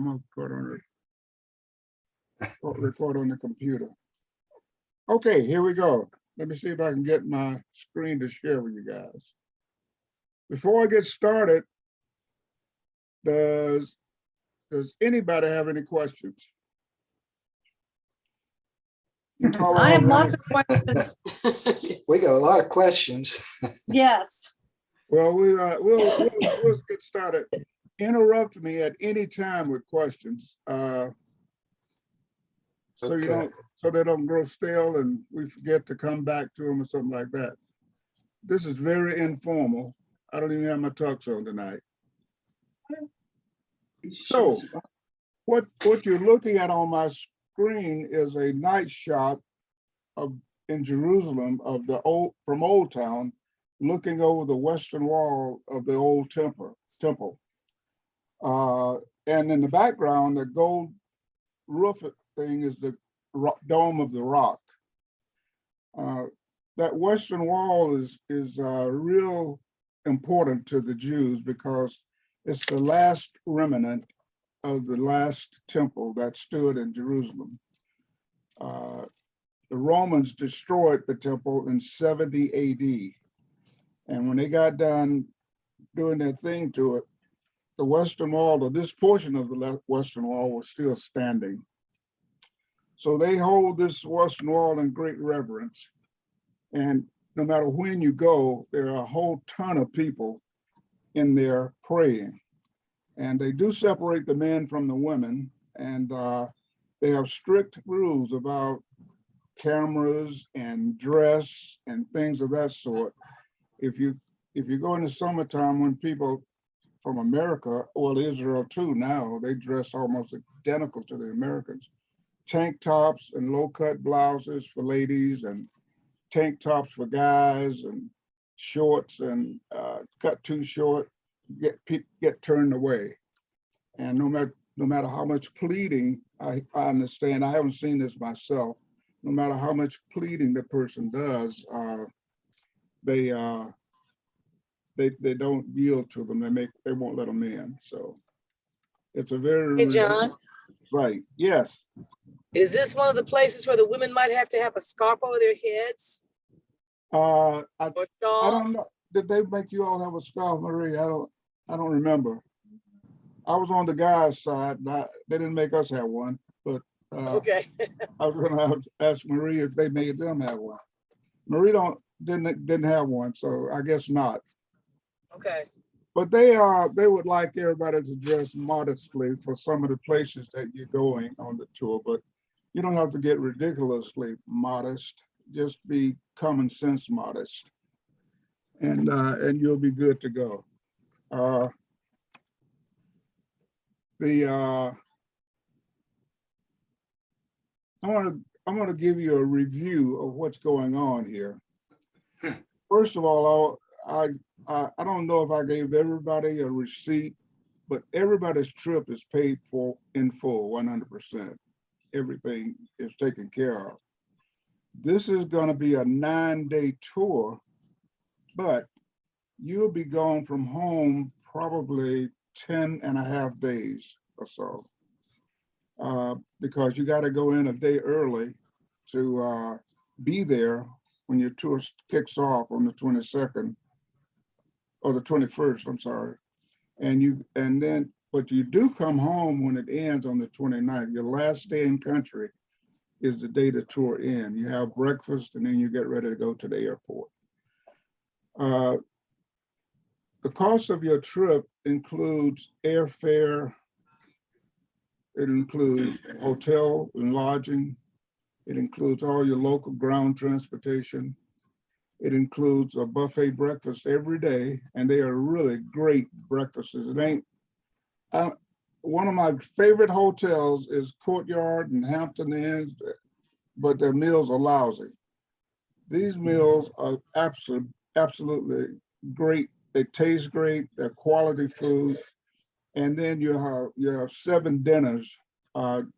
I'm gonna record on the computer. Okay, here we go. Let me see if I can get my screen to share with you guys. Before I get started, does anybody have any questions? I have lots of questions. We got a lot of questions. Yes. Well, we'll get started. Interrupt me at any time with questions, so Okay. you don't, so they don't grow stale and we forget to come back to them or something like that. This is very informal. I don't even have my tux on tonight. So, what you're looking at on my screen is a night shot of in Jerusalem of the from Old Town, looking over the western wall of the old temple. And in the background, the gold roof thing is the Dome of the Rock. That western wall is real important to the Jews because it's the last remnant of the last temple that stood in Jerusalem. The Romans destroyed the temple in 70 AD. And when they got done doing their thing to it, the western wall, or this portion of the western wall, was still standing. So they hold this western wall in great reverence. And no matter when you go, there are a whole ton of people in there praying. And they do separate the men from the women, and they have strict rules about cameras and dress and things of that sort. If you go in the summertime when people from America, well, Israel too now, they dress almost identical to the Americans. Tank tops and low-cut blouses for ladies, and tank tops for guys, and shorts and cut too short, get turned away. And no matter how much pleading, I understand, I haven't seen this myself, no matter how much pleading the person does, they don't yield to them. They won't let them in. So it's a very Hey, John, right. Yes. is this one of the places where the women might have to have a scarf over their heads? I Or shawl? don't know. Did they make you all have a scarf, Marie? I don't remember. I was on the guys' side. They didn't make us have one, but Okay. I was gonna ask Marie if they made them have one. Marie didn't have one, so I guess not. Okay. But they would like everybody to dress modestly for some of the places that you're going on the tour, but you don't have to get ridiculously modest. Just be common sense modest, and you'll be good to go. I'm gonna give you a review of what's going on here. First of all, I don't know if I gave everybody a receipt, but everybody's trip is paid for in full, 100%. Everything is taken care of. This is gonna be a 9-day tour, but you'll be gone from home probably 10.5 days or so. Because you got to go in a day early to be there when your tour kicks off on the 22nd or the 21st, I'm sorry. But you do come home when it ends on the 29th. Your last day in country is the day the tour ends. You have breakfast and then you get ready to go to the airport. The cost of your trip includes airfare. It includes hotel and lodging. It includes all your local ground transportation. It includes a buffet breakfast every day, and they are really great breakfasts. It ain't, one of my favorite hotels is Courtyard and Hampton Inns, but their meals are lousy. These meals are absolutely great. They taste great, they're quality food. And then you have 7 dinners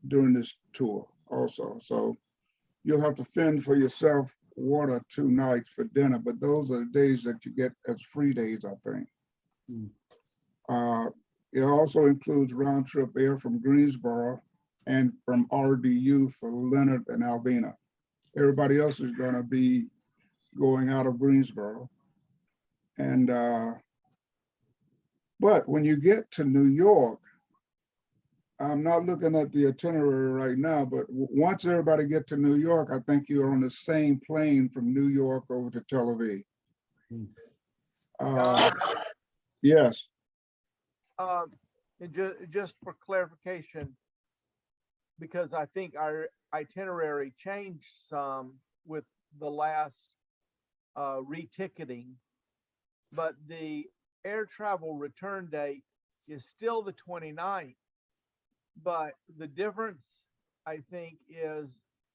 during this tour also. So you'll have to fend for yourself 1 or 2 nights for dinner, but those are the days that you get as free days, I think. It also includes round trip air from Greensboro and from RDU for Leonard and Alvena. Everybody else is gonna be going out of Greensboro. And, but when you get to New York, I'm not looking at the itinerary right now, but once everybody get to New York, I think you're on the same plane from New York over to Tel Aviv. Yes, And just for clarification, because I think our itinerary changed some with the last reticketing, but the air travel return date is still the 29th. But the difference, I think, is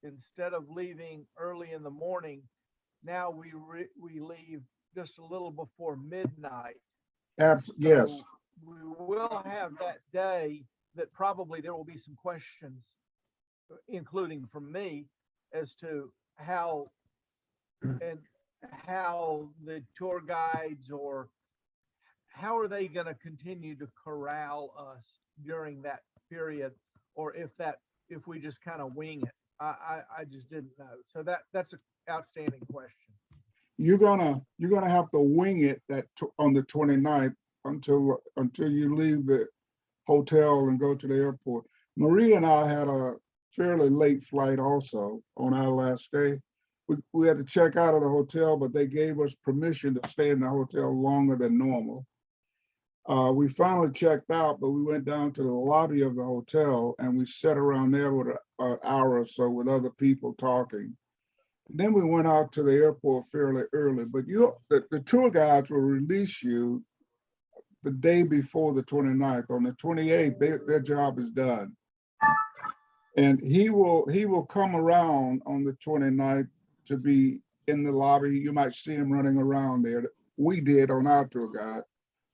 instead of leaving early in the morning, now we leave just a little before midnight. yes. So we will have that day that probably there will be some questions, including from me, as to how the tour guides, or how are they going to continue to corral us during that period, or if we just kind of wing it. I just didn't know. So that's an outstanding question. You're gonna have to wing it on the 29th until you leave the hotel and go to the airport. Marie and I had a fairly late flight also on our last day. We had to check out of the hotel, but they gave us permission to stay in the hotel longer than normal. We finally checked out, but we went down to the lobby of the hotel and we sat around there with an hour or so with other people talking. And then we went out to the airport fairly early, but the tour guides will release you the day before the 29th. On the 28th, their job is done. And he will come around on the 29th to be in the lobby. You might see him running around there. We did on our tour guide,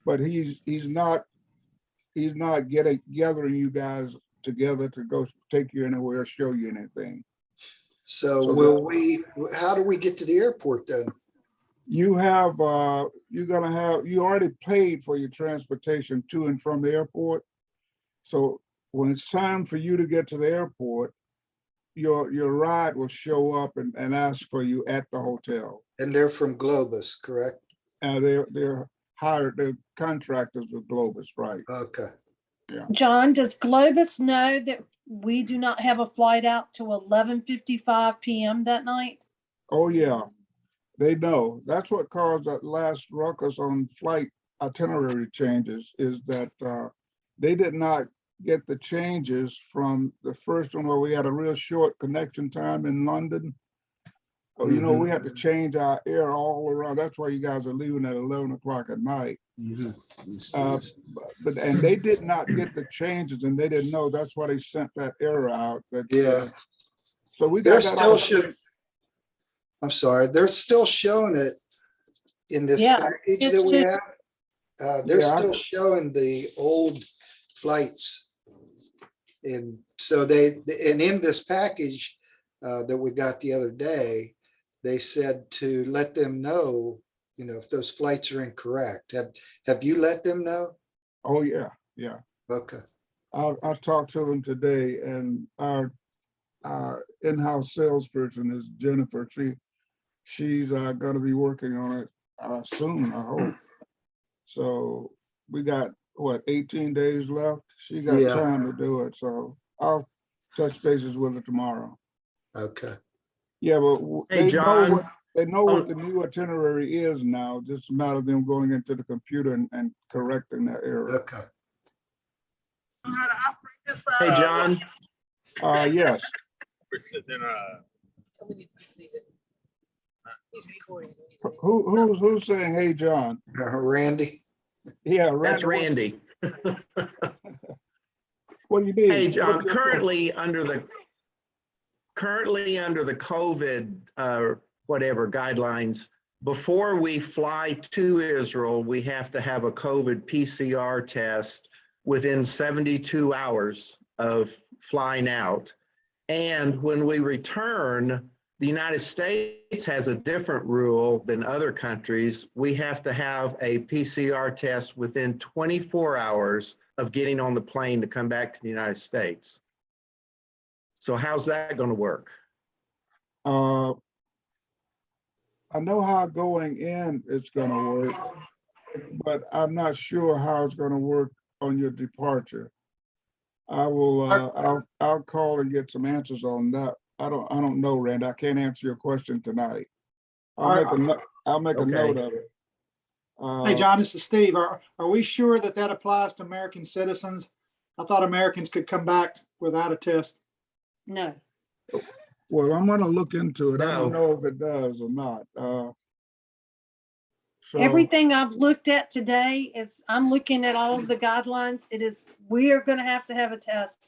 but he's not gathering you guys together to go take you anywhere, show you anything. So how do we get to the airport then? You already paid for your transportation to and from the airport. So when it's time for you to get to the airport, your ride will show up and ask for you at the hotel. And they're from Globus, correct? They're hired, they're contractors with Globus, right? Okay. Yeah. John, does Globus know that we do not have a flight out to 11:55 p.m. that night? Oh yeah, they know. That's what caused that last ruckus on flight itinerary changes, is that they did not get the changes from the first one where we had a real short connection time in London. Oh, you know, we had to change our air all around. That's why you guys are leaving at 11 o'clock at night. And they did not get the changes, and they didn't know. That's why they sent that error out. Yeah. So we They're got that still all. showing. I'm sorry. They're still showing it in this package that we have. They're still showing the old flights, and so and in this package that we got the other day, they said to let them know, if those flights are incorrect. Have you let them know? Oh yeah. Okay. I talked to them today, and our in-house salesperson is Jennifer. She's going to be working on it soon, I hope. So we got 18 days left. She got time to do it, so I'll touch bases with her tomorrow. Okay. Yeah, but Hey, John. they know what the new itinerary is now. Just a matter of them going into the computer and correcting that error. Okay. Hey, John. Yes. We're sitting in Somebody leave it. He's recording. Who's saying, hey, John? Randy. Yeah, Randy. That's Randy. What do you need? Hey, John, currently under the COVID, whatever guidelines, before we fly to Israel, we have to have a COVID PCR test within 72 hours of flying out. And when we return, the United States has a different rule than other countries. We have to have a PCR test within 24 hours of getting on the plane to come back to the United States. So how's that going to work? I know how going in it's gonna work, but I'm not sure how it's gonna work on your departure. I will, I'll call and get some answers on that. I don't know, Randy. I can't answer your question tonight. I'll make a Okay. note of it. Hey, John, this is Steve. Are we sure that that applies to American citizens? I thought Americans could come back without a test. No. Well, I'm gonna look into it. I don't No. know if it does or not. So, Everything I've looked at today is, I'm looking at all of the guidelines. It is, we are going to have a test.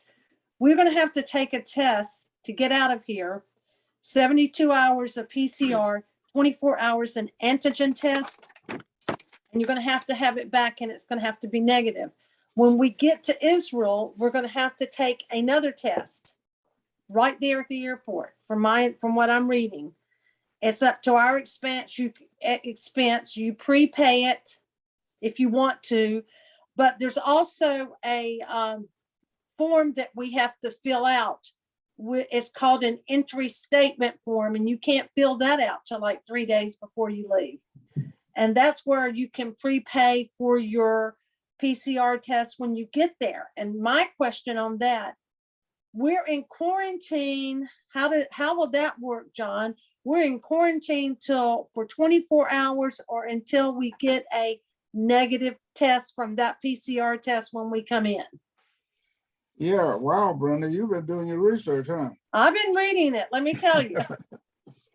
We're going to have to take a test to get out of here. 72 hours of PCR, 24 hours an antigen test. And you're going to have it back, and it's going to have to be negative. When we get to Israel, we're going to have to take another test right there at the airport. From what I'm reading, it's up to our expense. You prepay it if you want to, but there's also a form that we have to fill out. It's called an entry statement form, and you can't fill that out till like 3 days before you leave. And that's where you can prepay for your PCR test when you get there. And my question on that, we're in quarantine. How will that work, John? We're in quarantine for 24 hours or until we get a negative test from that PCR test when we come in. yeah, wow, Brenda, you've been doing your research, huh? I've been reading it, let me tell you.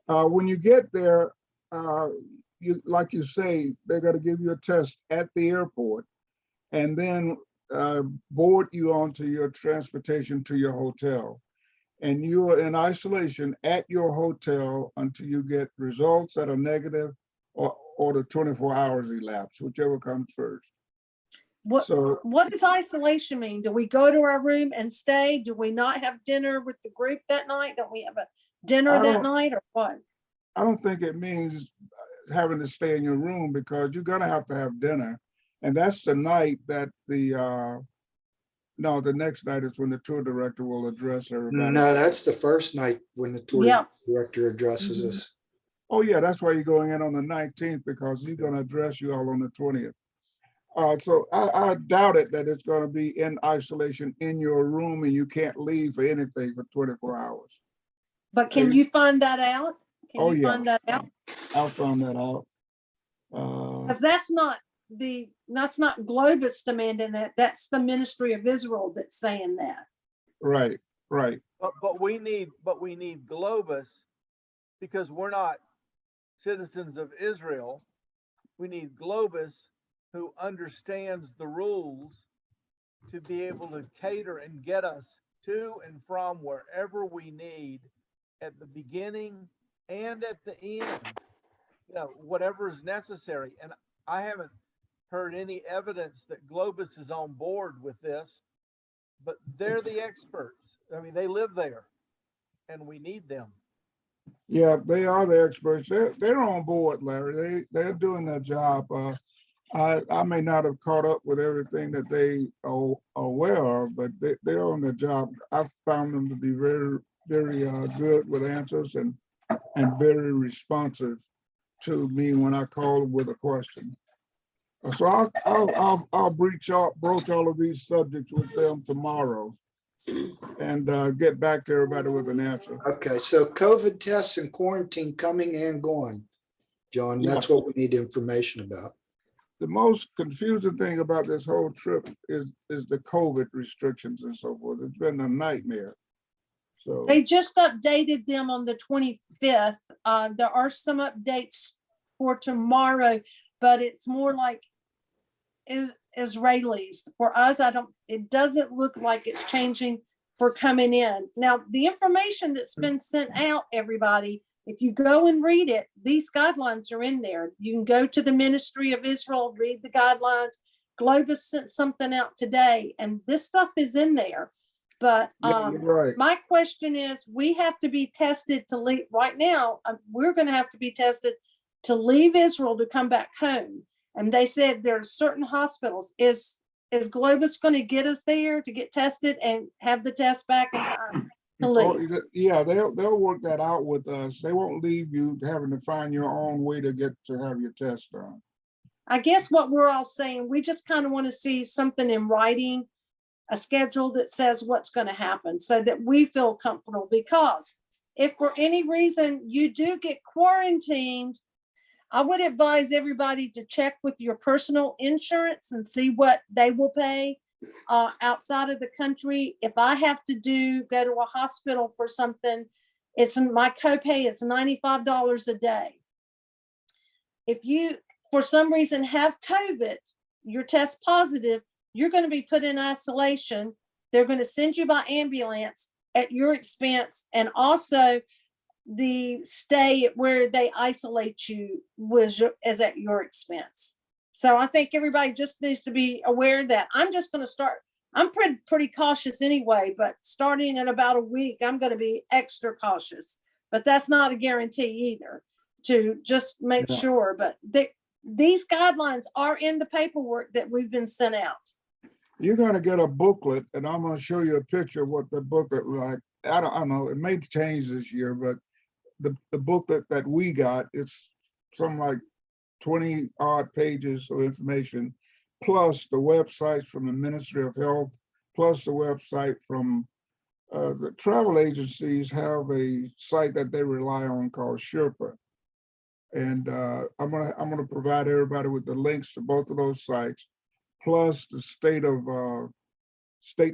When you get there, like you say, they're gonna give you a test at the airport and then board you onto your transportation to your hotel. And you are in isolation at your hotel until you get results that are negative or the 24 hours elapse, whichever comes first. What does isolation mean? Do we go to our room and stay? Do we not have dinner with the group that night? Don't we have a dinner that night, or what? I don't think it means having to stay in your room, because you're gonna have to have dinner. And that's the night that the next night is when the tour director will address everybody. No, that's the first night when the tour director addresses us. Oh yeah, that's why you're going in on the 19th, because he's gonna address you all on the 20th. So I doubt it that it's gonna be in isolation in your room and you can't leave for anything for 24 hours. But can you find that out? Can you find that out? I'll find that out. Because that's not Globus demanding that. That's the Ministry of Israel that's saying that. Right. But we need Globus, because we're not citizens of Israel. We need Globus, who understands the rules, to be able to cater and get us to and from wherever we need at the beginning and at the end, whatever is necessary. And I haven't heard any evidence that Globus is on board with this, but they're the experts. I mean, they live there and we need them. Yeah, they are the experts. They're on board, Larry. They're doing their job. I may not have caught up with everything that they are aware of, but they're on their job. I found them to be very, very good with answers and very responsive to me when I call with a question. So I'll broach all of these subjects with them tomorrow and get back to everybody with an answer. Okay, so COVID tests and quarantine coming and going. John, that's what we need information about. The most confusing thing about this whole trip is the COVID restrictions and so forth. It's been a nightmare. So they just updated them on the 25th. There are some updates for tomorrow, but it's more like Israelis. For us, it doesn't look like it's changing for coming in. Now, the information that's been sent out, everybody, if you go and read it, these guidelines are in there. You can go to the Ministry of Israel, read the guidelines. Globus sent something out today, and this stuff is in there. But right. My question is, we have to be tested to leave. Right now, we're going to have to be tested to leave Israel to come back home. And they said there are certain hospitals. Is is Globus going to get us there to get tested and have the test back in time to Oh, leave? yeah, they'll work that out with us. They won't leave you having to find your own way to get to have your test done. I guess what we're all saying, we just kind of want to see something in writing, a schedule that says what's going to happen so that we feel comfortable. Because if for any reason you do get quarantined, I would advise everybody to check with your personal insurance and see what they will pay outside of the country. If I have to go to a hospital for something, it's my copay, it's $95 a day. If you, for some reason, have COVID, you're test positive, you're going to be put in isolation. They're going to send you by ambulance at your expense. And also the stay where they isolate you is at your expense. So I think everybody just needs to be aware of that. I'm just going to start. I'm pretty cautious anyway, but starting in about a week, I'm going to be extra cautious. But that's not a guarantee either, to just make sure. But these guidelines are in the paperwork that we've been sent out. You're gonna get a booklet, and I'm gonna show you a picture of what the booklet like. I don't know, it may change this year, but the booklet that we got, it's something like 20 odd pages of information, plus the websites from the Ministry of Health, plus the website from the travel agencies have a site that they rely on called Sherpa. And I'm gonna provide everybody with the links to both of those sites, plus the State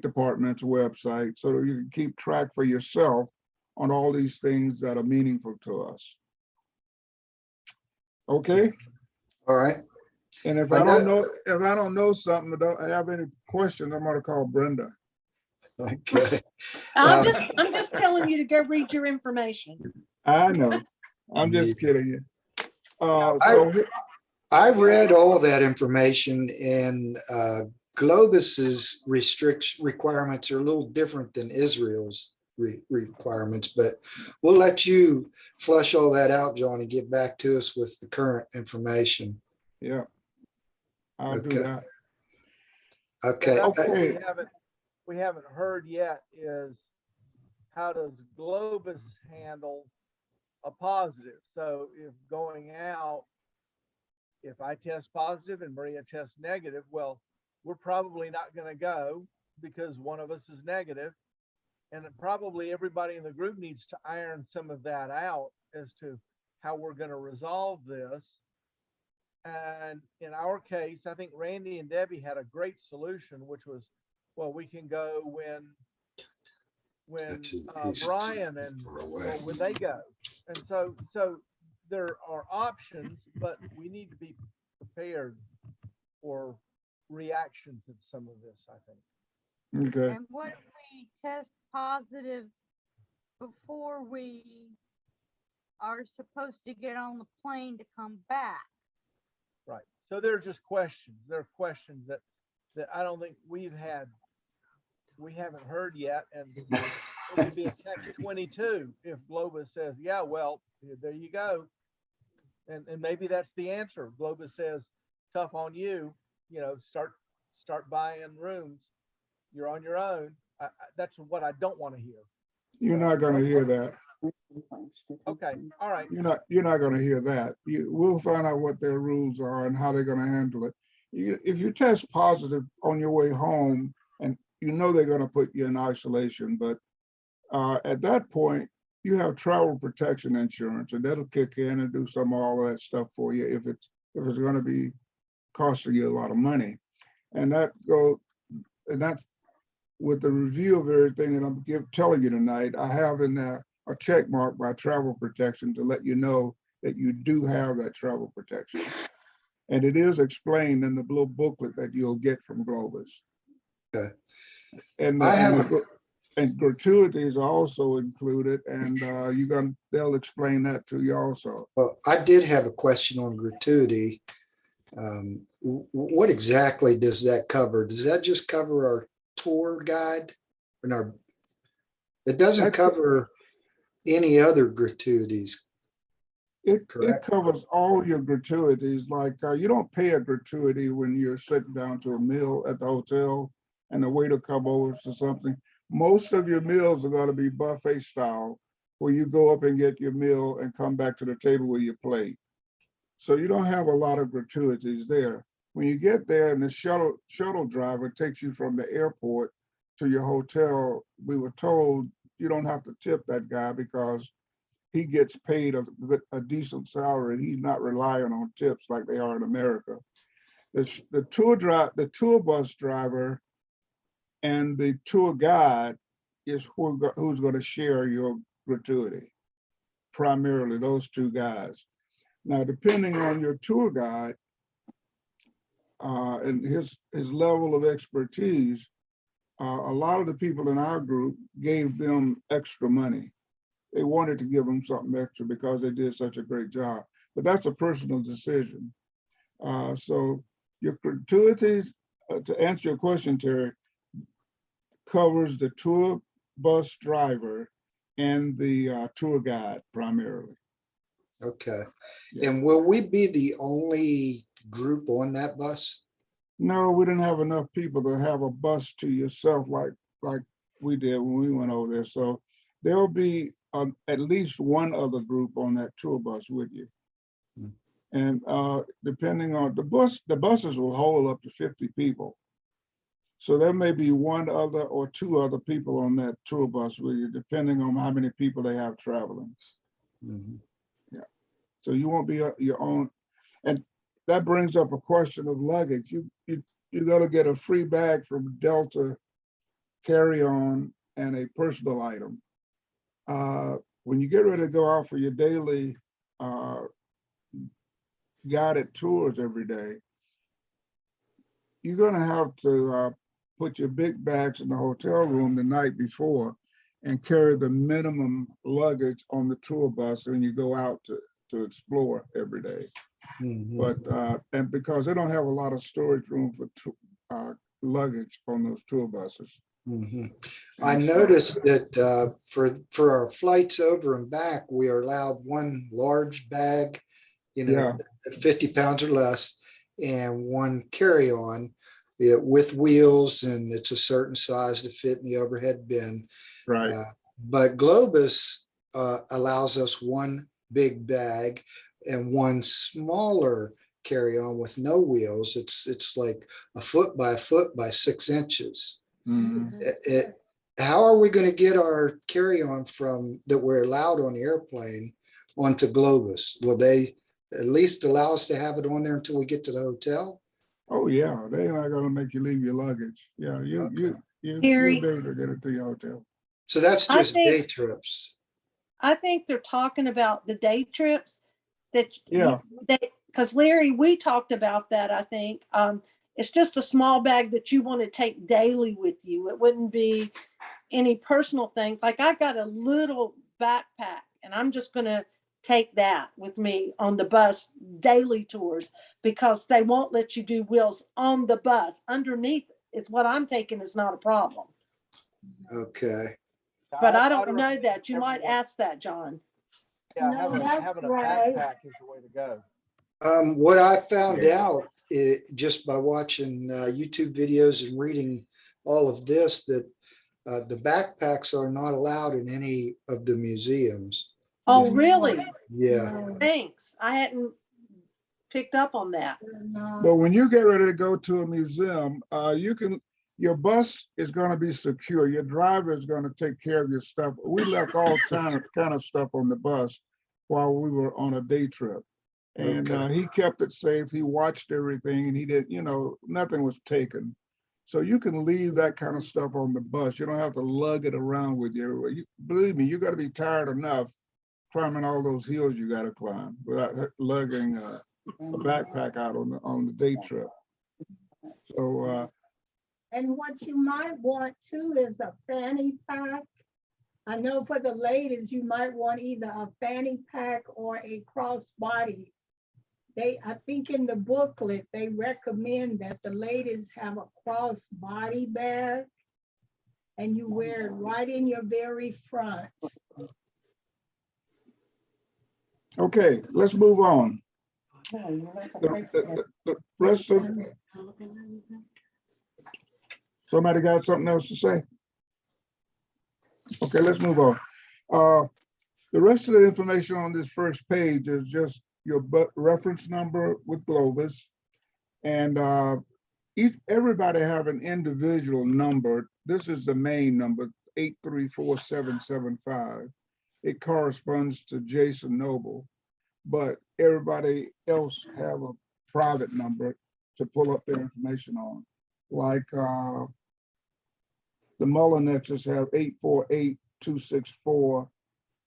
Department's website, so that you can keep track for yourself on all these things that are meaningful to us. Okay. All right. And if I don't know something, or don't have any questions, I'm gonna call Brenda. Okay. I'm just telling you to go read your information. I know. I'm just kidding you. I read all that information, and Globus's requirements are a little different than Israel's requirements, but we'll let you flush all that out, John, and get back to us with the current information. Yeah, I'll do that. Okay. What we haven't heard yet is, how does Globus handle a positive? So if going out, if I test positive and Maria tests negative, well, we're probably not going to go because one of us is negative. And probably everybody in the group needs to iron some of that out as to how we're going to resolve this. And in our case, I think Randy and Debbie had a great solution, which was, well, we can go when Brian and when they go. And so there are options, but we need to be prepared for reaction to some of this, I think. Okay. And what if we test positive before we are supposed to get on the plane to come back? Right. So they're just questions. They're questions that I don't think we haven't heard yet. And it could be a catch-22 if Globus says, yeah, well, there you go. And maybe that's the answer. Globus says, tough on you, start buying rooms. You're on your own. That's what I don't want to hear. You're not going to hear that. Okay. All right. You're not going to hear that. We'll find out what their rules are and how they're going to handle it. If you test positive on your way home, and they're going to put you in isolation, but at that point, you have travel protection insurance, and that'll kick in and do some of all of that stuff for you if it's going to be costing you a lot of money. And that's with the review of everything that I'm telling you tonight. I have in there a check mark by travel protection to let you know that you do have that travel protection. And it is explained in the little booklet that you'll get from Globus. Okay. And gratuities are also included, and they'll explain that to you also. Well, I did have a question on gratuity. What exactly does that cover? Does that just cover our tour guide? It doesn't cover any other gratuities. It correct? covers all your gratuities. Like you don't pay a gratuity when you're sitting down to a meal at the hotel and the waiter come over to something. Most of your meals are going to be buffet style, where you go up and get your meal and come back to the table with your plate. So you don't have a lot of gratuities there. When you get there and the shuttle driver takes you from the airport to your hotel, we were told you don't have to tip that guy because he gets paid a decent salary. He's not relying on tips like they are in America. The tour bus driver and the tour guide is who's going to share your gratuity. Primarily those two guys. Now, depending on your tour guide and his level of expertise, a lot of the people in our group gave them extra money. They wanted to give them something extra because they did such a great job. But that's a personal decision. So your gratuities, to answer your question, Terry, covers the tour bus driver and the tour guide primarily. Okay. Yeah. And will we be the only group on that bus? No, we didn't have enough people to have a bus to yourself like we did when we went over there. So there'll be at least one other group on that tour bus with you. Hmm. And depending on the buses will hold up to 50 people. So there may be one other or two other people on that tour bus with you, depending on how many people they have traveling. Mm-hmm. Yeah. So you won't be your own. And that brings up a question of luggage. You got to get a free bag from Delta carry-on and a personal item. When you get ready to go out for your daily guided tours every day, you're going to have to put your big bags in the hotel room the night before and carry the minimum luggage on the tour bus when you go out to explore every day. Mm-hmm. But and because they don't have a lot of storage room for luggage on those tour buses. Mm-hmm. I noticed that for our flights over and back, we are allowed one large bag, Yeah. 50 pounds or less, and one carry-on with wheels, and it's a certain size to fit in the overhead bin. Right. But Globus allows us one big bag and one smaller carry-on with no wheels. It's like a foot by 6 inches. Mm-hmm. How are we going to get our carry-on from that we're allowed on the airplane onto Globus? Will they at least allow us to have it on there until we get to the hotel? Oh yeah, they're not gonna make you leave your luggage. Yeah, Okay. you'll Harry, be able to get it to your hotel. So that's I just think- day trips. I think they're talking about the day trips that, Yeah. because Larry, we talked about that, I think. It's just a small bag that you want to take daily with you. It wouldn't be any personal things. Like I got a little backpack and I'm just going to take that with me on the bus daily tours because they won't let you do wheels on the bus. Underneath is what I'm taking is not a problem. Okay. But I I'd don't know recommend that. You might everyone- ask that, John. Yeah, No, that's having a right. backpack is the way to go. What I found Yes. out just by watching YouTube videos and reading all of this, that the backpacks are not allowed in any of the museums. Oh, really? Yeah. Thanks. I hadn't picked up on that. But when you get ready to go to a museum, your bus is going to be secure. Your driver is going to take care of your stuff. We left all kind of stuff on the bus while we were on a day trip. And Okay. he kept it safe. He watched everything and he did, nothing was taken. So you can leave that kind of stuff on the bus. You don't have to lug it around with you everywhere. Believe me, you got to be tired enough climbing all those hills you got to climb without lugging a backpack out on the day trip. So And what you might want too is a fanny pack. I know for the ladies, you might want either a fanny pack or a crossbody. I think in the booklet, they recommend that the ladies have a crossbody bag and you wear it right in your very front. Okay, let's move on. The rest of, somebody got something else to say? Okay, let's move on. The rest of the information on this first page is just your reference number with Globus. And everybody have an individual number. This is the main number, 8344775. It corresponds to Jason Noble, but everybody else have a private number to pull up their information on. Like the Mullinexes have 848-264,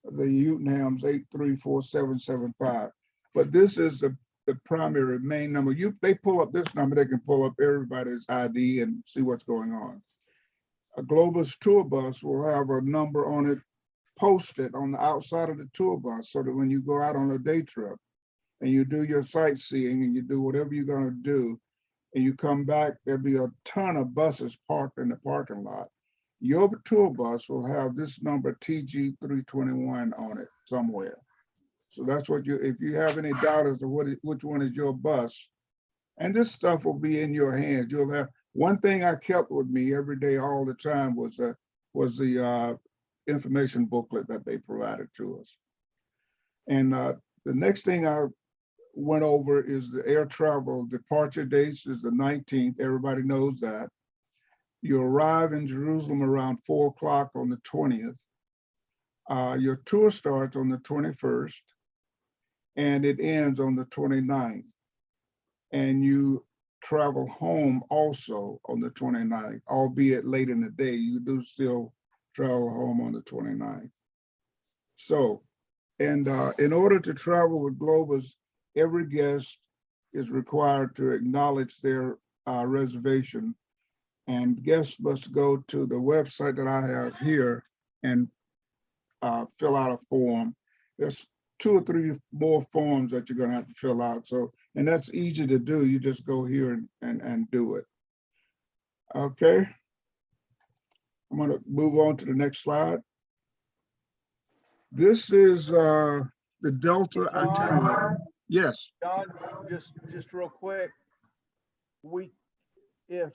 the Utenhams 8344775. But this is the primary main number. They pull up this number, they can pull up everybody's ID and see what's going on. A Globus tour bus will have a number on it posted on the outside of the tour bus, so that when you go out on a day trip and you do your sightseeing and you do whatever you're going to do and you come back, there'll be a ton of buses parked in the parking lot. Your tour bus will have this number TG321 on it somewhere. So that's what if you have any doubt as to which one is your bus, and this stuff will be in your hands. You'll have one thing I kept with me every day, all the time, was the information booklet that they provided to us. And the next thing I went over is the air travel departure dates is the 19th. Everybody knows that. You arrive in Jerusalem around 4 o'clock on the 20th. Your tour starts on the 21st and it ends on the 29th. And you travel home also on the 29th, albeit late in the day. You do still travel home on the 29th. So, and in order to travel with Globus, every guest is required to acknowledge their reservation, and guests must go to the website that I have here and fill out a form. There's 2 or 3 more forms that you're gonna have to fill out. So, and that's easy to do. You just go here and do it. Okay. I'm gonna move on to the next slide. This is the Delta itinerary. Yes. John, just real quick, if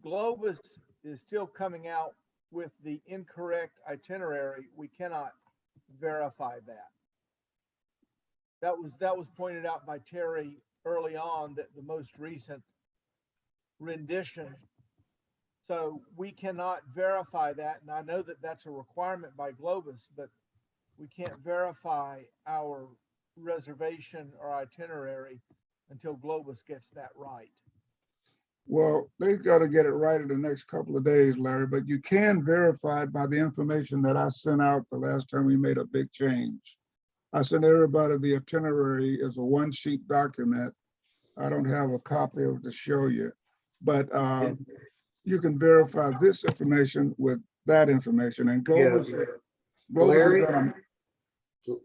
Globus is still coming out with the incorrect itinerary, we cannot verify that. That was pointed out by Terry early on, that the most recent rendition. So we cannot verify that, and I know that that's a requirement by Globus, but we can't verify our reservation or itinerary until Globus gets that right. Well, they've got to get it right in the next couple of days, Larry, but you can verify it by the information that I sent out the last time we made a big change. I sent everybody the itinerary as a 1-sheet document. I don't have a copy of it to show you, but you can verify this information with that information. And Globus,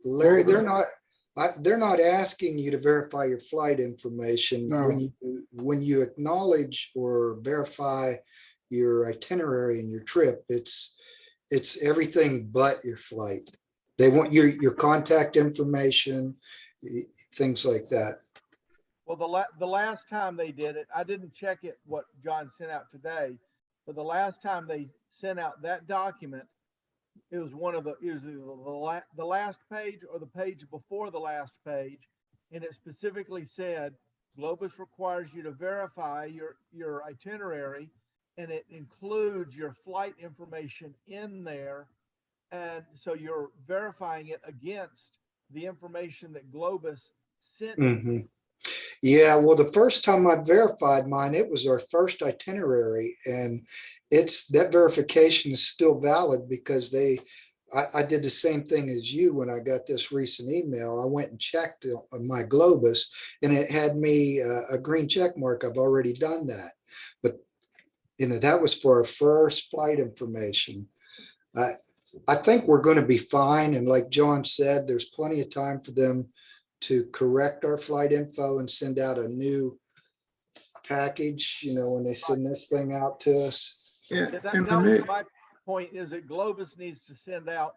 Larry, they're not asking you to verify your flight information. No. When you acknowledge or verify your itinerary and your trip, it's everything but your flight. They want your contact information, things like that. Well, the last time they did it, I didn't check it, what John sent out today, but the last time they sent out that document, it was the last page or the page before the last page, and it specifically said Globus requires you to verify your itinerary, and it includes your flight information in there, and so you're verifying it against the information that Globus sent you. Yeah, well, the first time I verified mine, it was our first itinerary, and that verification is still valid because I did the same thing as you when I got this recent email. I went and checked on my Globus, and it had me a green check mark. I've already done that, but that was for our first flight information. I think we're going to be fine, and like John said, there's plenty of time for them to correct our flight info and send out a new package, when they send this thing out to us. That was my point, is that Globus needs to send out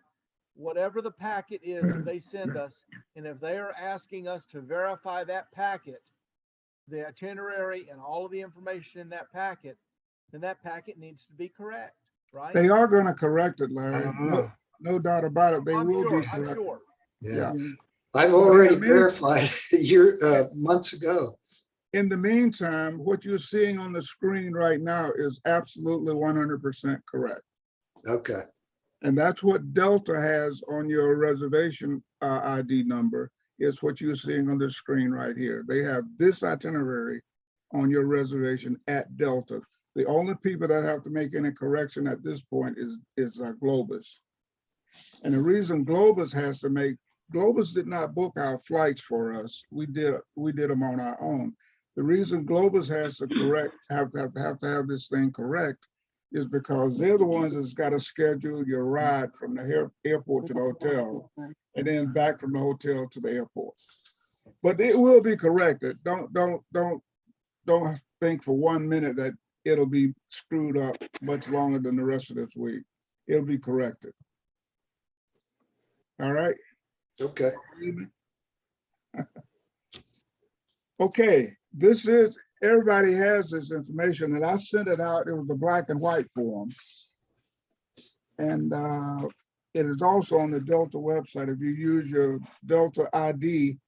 whatever the packet is that they send us, and if they are asking us to verify that packet, the itinerary and all of the information in that packet, then that packet needs to be correct, right? They are going to correct it, Larry. Ah, No doubt about it. They I'm will sure, be I'm correct. sure. yeah. Yeah. I've Well, already in the verified months ago. In the meantime, what you're seeing on the screen right now is absolutely 100% correct. Okay. And that's what Delta has on your reservation ID number, is what you're seeing on the screen right here. They have this itinerary on your reservation at Delta. The only people that have to make any correction at this point is Globus. And the reason Globus has to make, Globus did not book our flights for us. We did them on our own. The reason Globus has to have to have this thing correct is because they're the ones that's got to schedule your ride from the airport to the hotel and then back from the hotel to the airport. But it will be corrected. Don't think for 1 minute that it'll be screwed up much longer than the rest of this week. It'll be corrected. All right. Okay. Okay, this is, everybody has this information, and I sent it out. It was a black and white form. And it is also on the Delta website. If you use your Delta ID,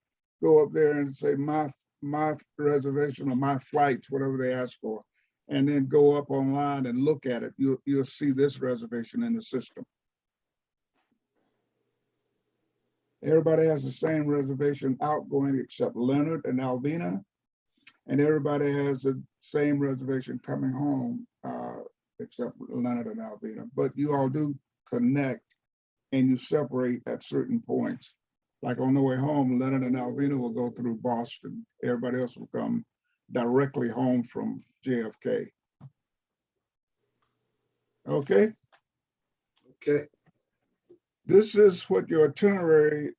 go up there and say my reservation or my flights, whatever they ask for, and then go up online and look at it. You'll see this reservation in the system. Everybody has the same reservation outgoing except Leonard and Alvina. And everybody has the same reservation coming home except Leonard and Alvina. But you all do connect and you separate at certain points. Like on the way home, Leonard and Alvina will go through Boston. Everybody else will come directly home from JFK. Okay? Okay. This is what your itinerary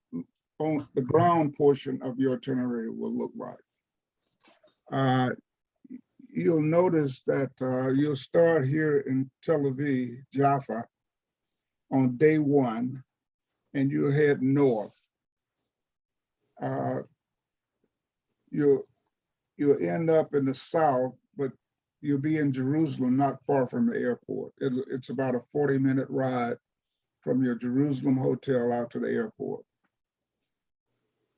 on the ground portion of your itinerary will look like. You'll notice that you'll start here in Tel Aviv, Jaffa, on day 1, and you'll head north. You'll end up in the south, but you'll be in Jerusalem, not far from the airport. It's about a 40-minute ride from your Jerusalem hotel out to the airport.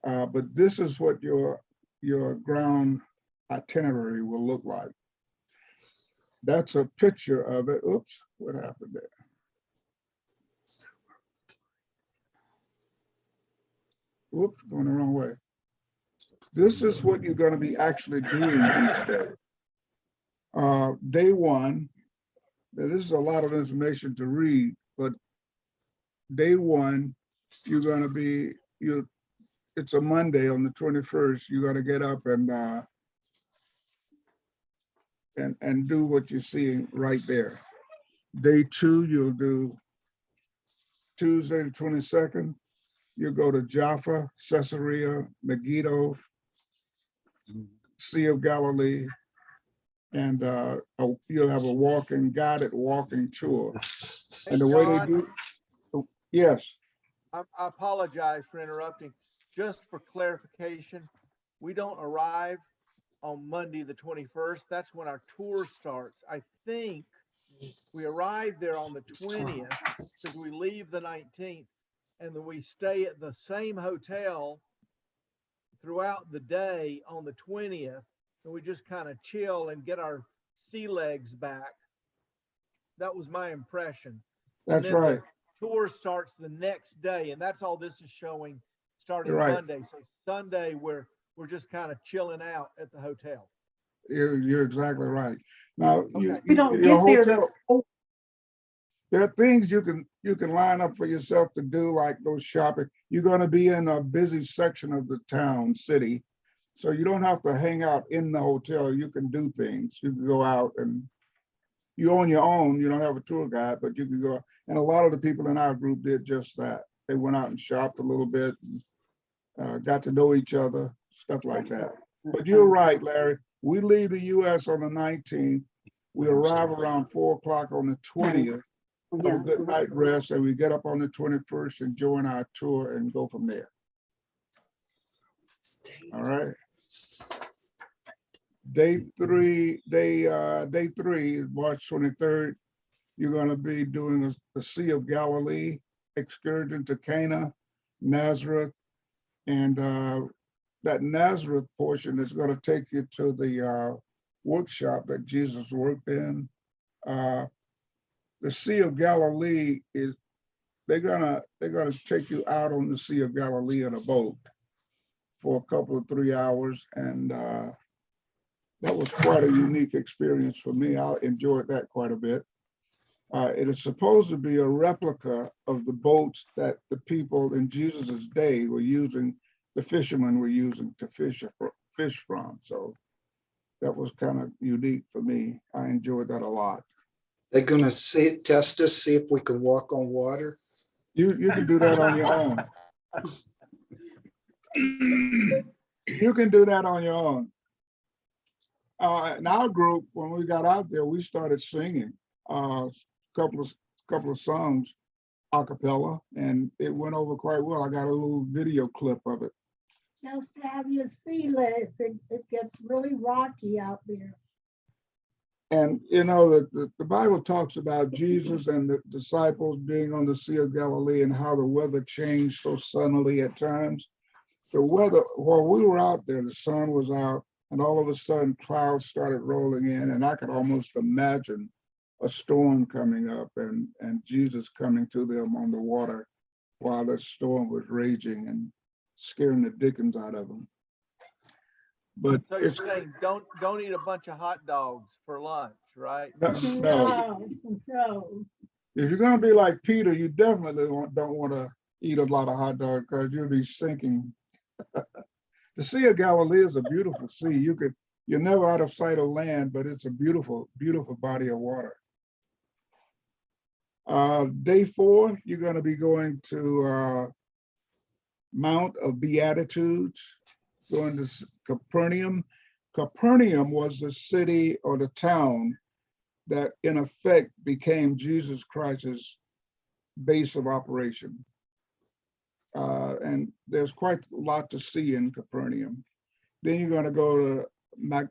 But this is what your ground itinerary will look like. That's a picture of it. Oops, what happened there? Oops, going the wrong way. This is what you're going to be actually doing each day. Day 1, this is a lot of information to read, but day 1, you're going to be, it's a Monday on the 21st, you're going to get up and do what you're seeing right there. Day 2, you'll do Tuesday the 22nd, you'll go to Jaffa, Caesarea, Megiddo, Sea of Galilee, and you'll have a guided walking tour. And the way they do, yes. I apologize for interrupting. Just for clarification, we don't arrive on Monday, the 21st. That's when our tour starts. I think we arrive there on the 20th because we leave the 19th, and then we stay at the same hotel throughout the day on the 20th, and we just kind of chill and get our sea legs back. That was my impression. That's right. The tour starts the next day, and that's all this is showing, starting Right. Monday. So Sunday, we're just kind of chilling out at the hotel. You're exactly right. Now, Okay. We don't get there to, there are things you can line up for yourself to do, like those shopping. You're going to be in a busy section of the town, city, so you don't have to hang out in the hotel. You can do things. You can go out, and you're on your own. You don't have a tour guide, but you can go. And a lot of the people in our group did just that. They went out and shopped a little bit, and, got to know each other, stuff like that. But you're right, Larry. We leave the U.S. on the 19th. We arrive around 4 o'clock on the 20th. have a good night rest, and we get up on the 21st and join our tour and go from there. All right. Day three, March 23rd, you're going to be doing the Sea of Galilee excursion to Cana, Nazareth, and that Nazareth portion is going to take you to the workshop that Jesus worked in. The Sea of Galilee is they're gonna take you out on the Sea of Galilee in a boat for a couple of 3 hours, and that was quite a unique experience for me. I enjoyed that quite a bit. It is supposed to be a replica of the boats that the people in Jesus's day were using, the fishermen were using to fish from. So that was kind of unique for me. I enjoyed that a lot. They're gonna test us, see if we can walk on water. You can do that on your own. You can do that on your own. In our group, when we got out there, we started singing a couple of songs a cappella, and it went over quite well. I got a little video clip of it. Just have your sea legs. It gets really rocky out there. And you know, the Bible talks about Jesus and the disciples being on the Sea of Galilee and how the weather changed so suddenly at times. The weather, while we were out there, the sun was out, and all of a sudden clouds started rolling in, and I could almost imagine a storm coming up and Jesus coming to them on the water while the storm was raging and scaring the dickens out of them. But So you're saying don't eat a bunch of hot dogs for lunch, right? No. No. If you're gonna be like Peter, you definitely don't want to eat a lot of hot dogs because you'll be sinking. The Sea of Galilee is a beautiful sea. You're never out of sight of land, but it's a beautiful, beautiful body of water. Day 4, you're going to be going to Mount of Beatitudes, going to Capernaum. Capernaum was the city or the town that in effect became Jesus Christ's base of operation. And there's quite a lot to see in Capernaum. Then you're going to go to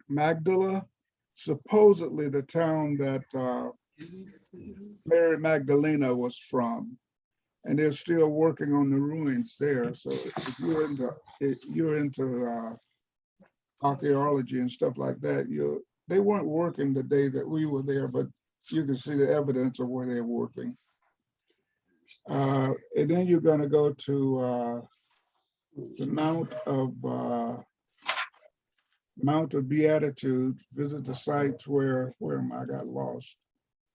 Magdala, supposedly the town that Mary Magdalena was from, and they're still working on the ruins there. So if you're into archaeology and stuff like that, they weren't working the day that we were there, but you can see the evidence of where they're working. And then you're going to go to the Mount of Beatitudes, visit the sites where am I got lost.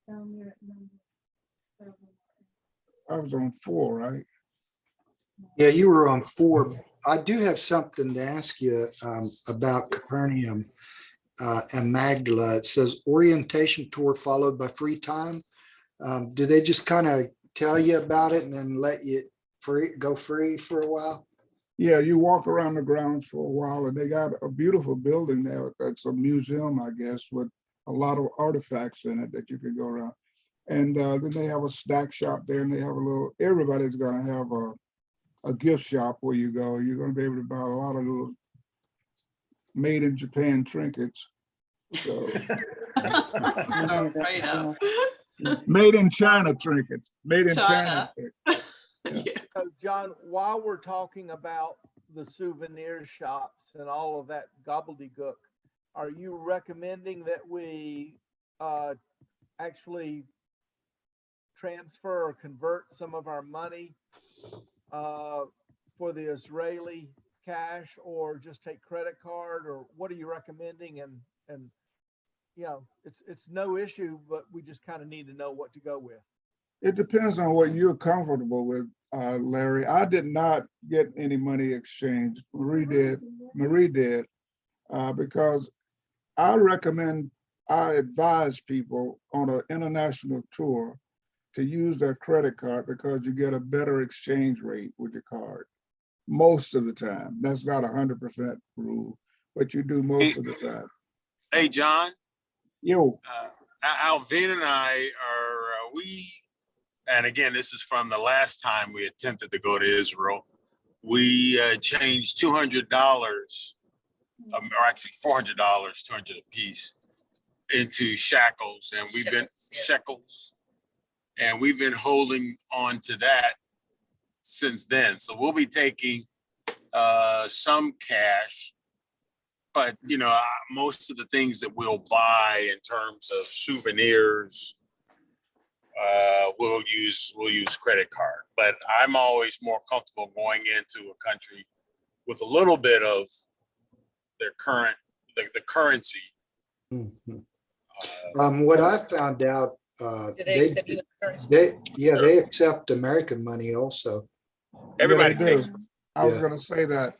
Down there at number 7. I was on 4, right? Yeah, you were on 4. I do have something to ask you about Capernaum and Magdala. It says orientation tour followed by free time. Do they just kind of tell you about it and then let you go free for a while? Yeah, you walk around the grounds for a while, and they got a beautiful building there. That's a museum, I guess, with a lot of artifacts in it that you can go around. And then they have a snack shop there, and they have everybody's going to have a gift shop where you go. You're going to be able to buy a lot of little made in Japan trinkets. So, Right up. made in China trinkets. Made in China. So John, while we're talking about the souvenir shops and all of that gobbledygook, are you recommending that we actually transfer or convert some of our money for the Israeli cash, or just take credit card, or what are you recommending? And you know, it's no issue, but we just kind of need to know what to go with. It depends on what you're comfortable with, Larry. I did not get any money exchanged. Marie did, because I advise people on an international tour to use their credit card because you get a better exchange rate with your card most of the time. That's not 100% rule, but you do most of the time. Hey, John. Yo. Alvin and I are, we and again, this is from the last time we attempted to go to Israel. We changed $200, or actually $400, 200 a piece, into shackles, and we've been shekels, and we've been holding on to that since then. So we'll be taking some cash, but you know, most of the things that we'll buy in terms of souvenirs, we'll use credit card. But I'm always more comfortable going into a country with a little bit of their current the currency. Mhm. What I found out, Do they accept US currency? they accept American money also. Everybody Yeah, they do. takes. I was Yeah. gonna say that.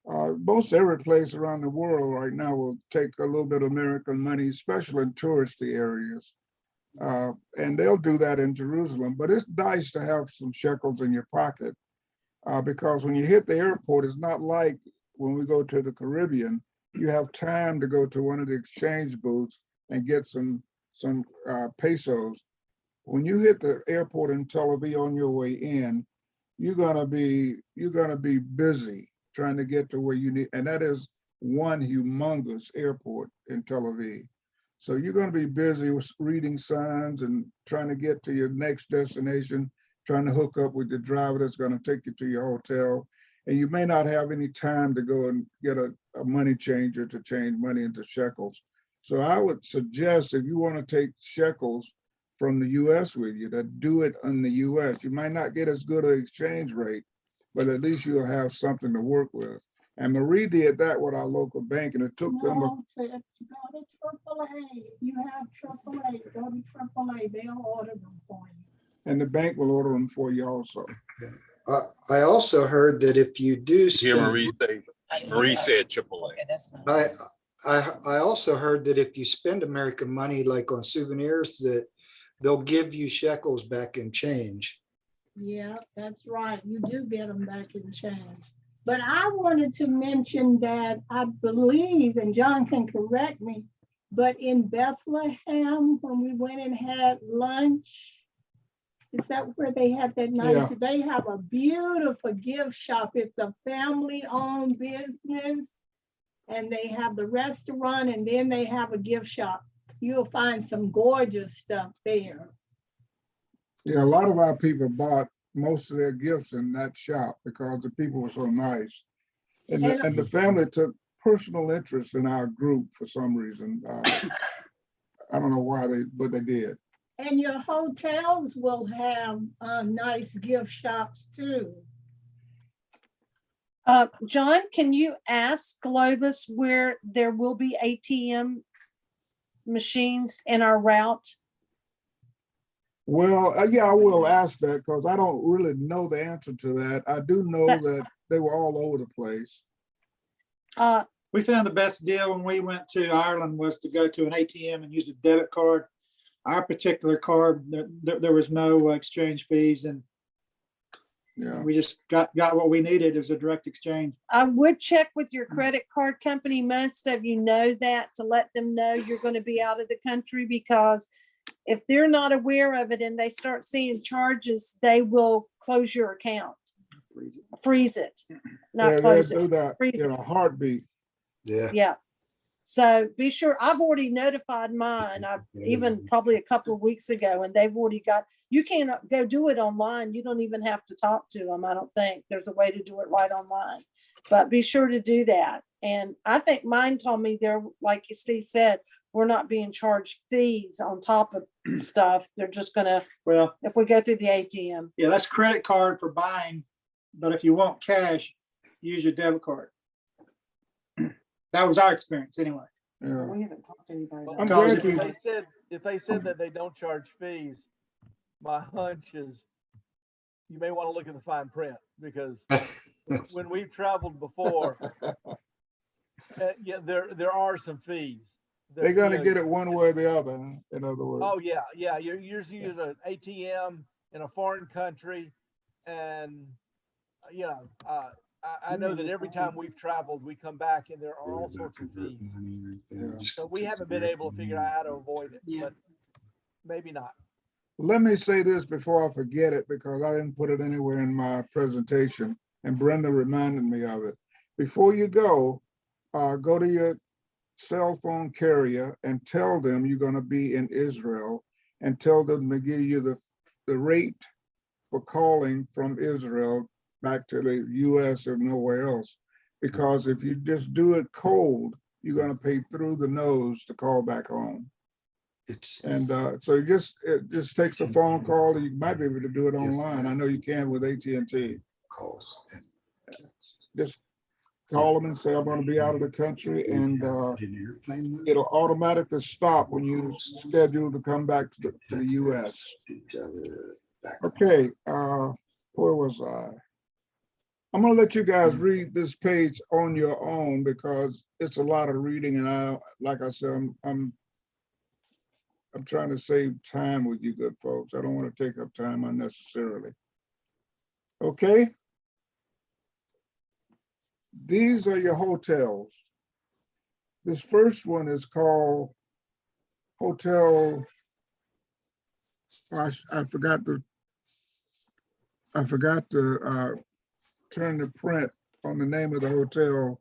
Most every place around the world right now will take a little bit of American money, especially in touristy areas. And they'll do that in Jerusalem, but it's nice to have some shekels in your pocket because when you hit the airport, it's not like when we go to the Caribbean, you have time to go to one of the exchange booths and get some pesos. When you hit the airport in Tel Aviv on your way in, you're gonna be busy trying to get to where you need, and that is one humongous airport in Tel Aviv. So you're gonna be busy with reading signs and trying to get to your next destination, trying to hook up with the driver that's gonna take you to your hotel. And you may not have any time to go and get a money changer to change money into shekels. So I would suggest if you wanna take shekels from the US with you, that do it in the US. You might not get as good an exchange rate, but at least you'll have something to work with. And Marie did that with our local bank, and it took them, No, to go to AAA. If you have AAA, go to AAA. They'll order them for you. and the bank will order them for you also. I also heard that if you do Hear spend, Marie said AAA. Okay, that's fine. I also heard that if you spend American money like on souvenirs, that they'll give you shekels back in change. Yeah, that's right. You do get them back in change. But I wanted to mention that I believe, and John can correct me, but in Bethlehem, when we went and had lunch, is that where they had that nice, Yeah. they have a beautiful gift shop. It's a family-owned business. And they have the restaurant and then they have a gift shop. You'll find some gorgeous stuff there. Yeah, a lot of our people bought most of their gifts in that shop because the people were so nice. And the family took personal interest in our group for some reason. I don't know why but they did. And your hotels will have nice gift shops too. John, can you ask Globus where there will be ATM machines in our route? Well, yeah, I will ask that because I don't really know the answer to that. I do know that they were all over the place. We found the best deal when we went to Ireland was to go to an ATM and use a debit card. Our particular card, there was no exchange fees, and Yeah. we just got what we needed. It was a direct exchange. I would check with your credit card company. Most of you know that, to let them know you're going to be out of the country, because if they're not aware of it and they start seeing charges, they will close your account. Freeze it. Not Yeah, close they'll it. do that Freeze in a heartbeat. Yeah. Yeah. So be sure, I've already notified mine. I've even probably a couple of weeks ago, and they've already got, you can't go do it online. You don't even have to talk to them. I don't think there's a way to do it right online, but be sure to do that. And I think mine told me they're, like Steve said, we're not being charged fees on top of stuff. They're just gonna, Well, if we go through the ATM. yeah, that's credit card for buying, but if you want cash, use your debit card. That was our experience anyway. Yeah. We haven't talked to anybody I'm about glad it. you- If they said that they don't charge fees, my hunch is you may want to look at the fine print, because when we've traveled before, yeah, there are some fees. They're gonna get it one way or the other, in other words. Oh, yeah, yeah. You're usually use an ATM in a foreign country. And, you know, I know that every time we've traveled, we come back and there are all sorts of fees. So we haven't been able to figure out how to avoid it, but maybe not. Let me say this before I forget it, because I didn't put it anywhere in my presentation, and Brenda reminded me of it. Before you go to your cell phone carrier and tell them you're going to be in Israel, and tell them to give you the rate for calling from Israel back to the US or nowhere else. Because if you just do it cold, you're going to pay through the nose to call back home. And so it just takes a phone call. You might be able to do it online. I know you can with AT&T. Just call them and say, I'm going to be out of the country, and it'll automatically stop when you schedule to come back to the US. Okay, where was I? I'm going to let you guys read this page on your own, because it's a lot of reading, and like I said, I'm trying to save time with you good folks. I don't want to take up time unnecessarily. Okay. These are your hotels. This first one is called Hotel. I forgot to turn the print on the name of the hotel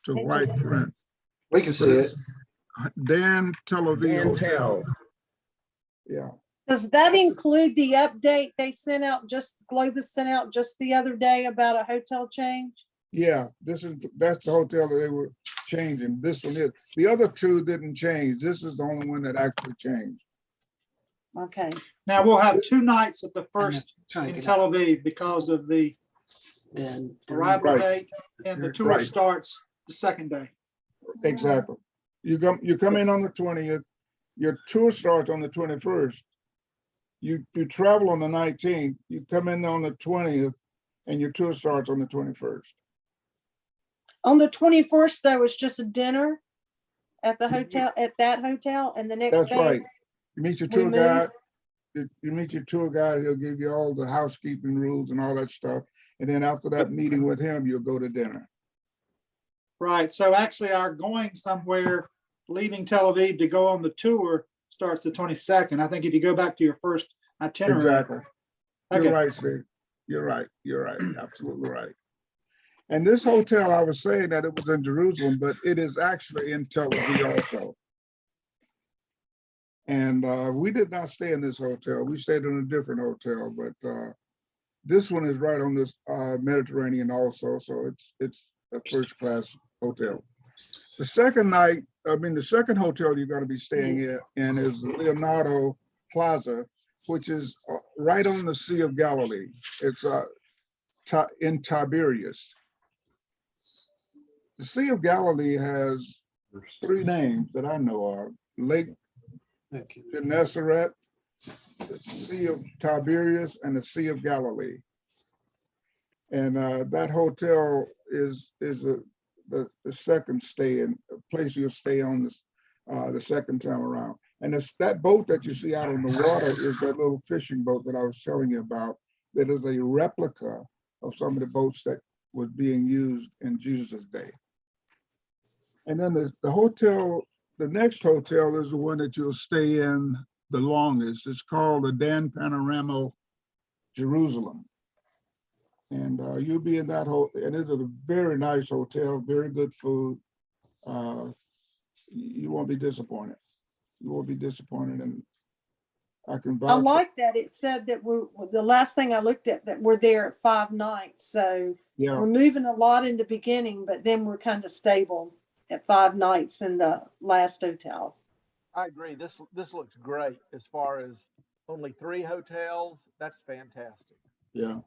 to white print. We can see it. Dan Tel Aviv Hotel. Yeah. Does that include the update they sent out, Globus sent out just the other day about a hotel change? Yeah, that's the hotel that they were changing. This one is. The other two didn't change. This is the only one that actually changed. Okay. Now we'll have 2 nights at the first in Tel Aviv because of the arrival date, and the tour starts the second day. Exactly. You come in on the 20th. Your tour starts on the 21st. You travel on the 19th. You come in on the 20th, and your tour starts on the 21st. On the 21st, there was just a dinner at the hotel, at that hotel, and the next day. That's right. You meet your tour guide. You meet your tour guide. He'll give you all the housekeeping rules and all that stuff. And then after that meeting with him, you'll go to dinner. Right. So actually, our going somewhere, leaving Tel Aviv to go on the tour starts the 22nd. I think if you go back to your first itinerary. Exactly. Okay. You're right, Steve. You're right. You're right. Absolutely right. And this hotel, I was saying that it was in Jerusalem, but it is actually in Tel Aviv also. And we did not stay in this hotel. We stayed in a different hotel, but this one is right on this Mediterranean also. So it's a first class hotel. The second hotel you're going to be staying in is Leonardo Plaza, which is right on the Sea of Galilee. It's in Tiberias. The Sea of Galilee has 3 names that I know of: Lake Gennesaret, the Sea of Tiberias, and the Sea of Galilee. And that hotel is the second stay, and place you'll stay on this the second time around. And it's that boat that you see out on the water is that little fishing boat that I was telling you about. That is a replica of some of the boats that was being used in Jesus' day. And then the next hotel is the one that you'll stay in the longest. It's called the Dan Panorama Jerusalem. And you'll be in that hotel, and it's a very nice hotel, very good food. You won't be disappointed. You won't be disappointed, and I can vouch. I like that. It said that the last thing I looked at, that we're there at 5 nights. So yeah, we're moving a lot in the beginning, but then we're kind of stable at 5 nights in the last hotel. I agree. This looks great as far as only 3 hotels. That's fantastic. Yeah.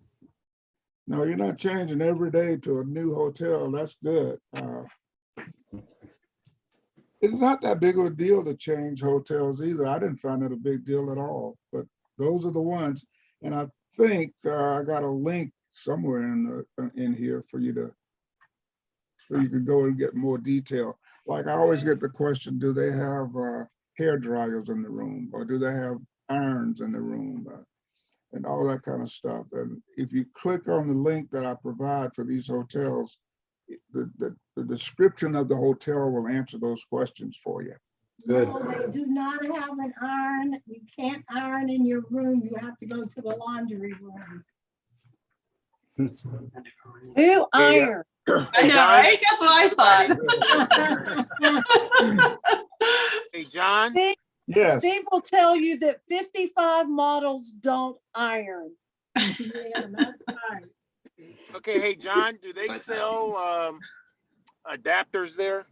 No, you're not changing every day to a new hotel. That's good. It's not that big of a deal to change hotels either. I didn't find it a big deal at all, but those are the ones. And I think I got a link somewhere in here for you to, so you can go and get more detail. Like I always get the question, do they have hair dryers in the room, or do they have irons in the room, and all that kind of stuff. And if you click on the link that I provide for these hotels, the description of the hotel will answer those questions for you. Good. No, they do not have an iron. You can't iron in your room. You have to go to the laundry room. Who Hey, iron? I know, John? right? That's what I thought. Hey, John, Steve, Yes, Steve will tell you that 55 models don't iron. Yeah, that's right. okay, hey, John, do they sell adapters there?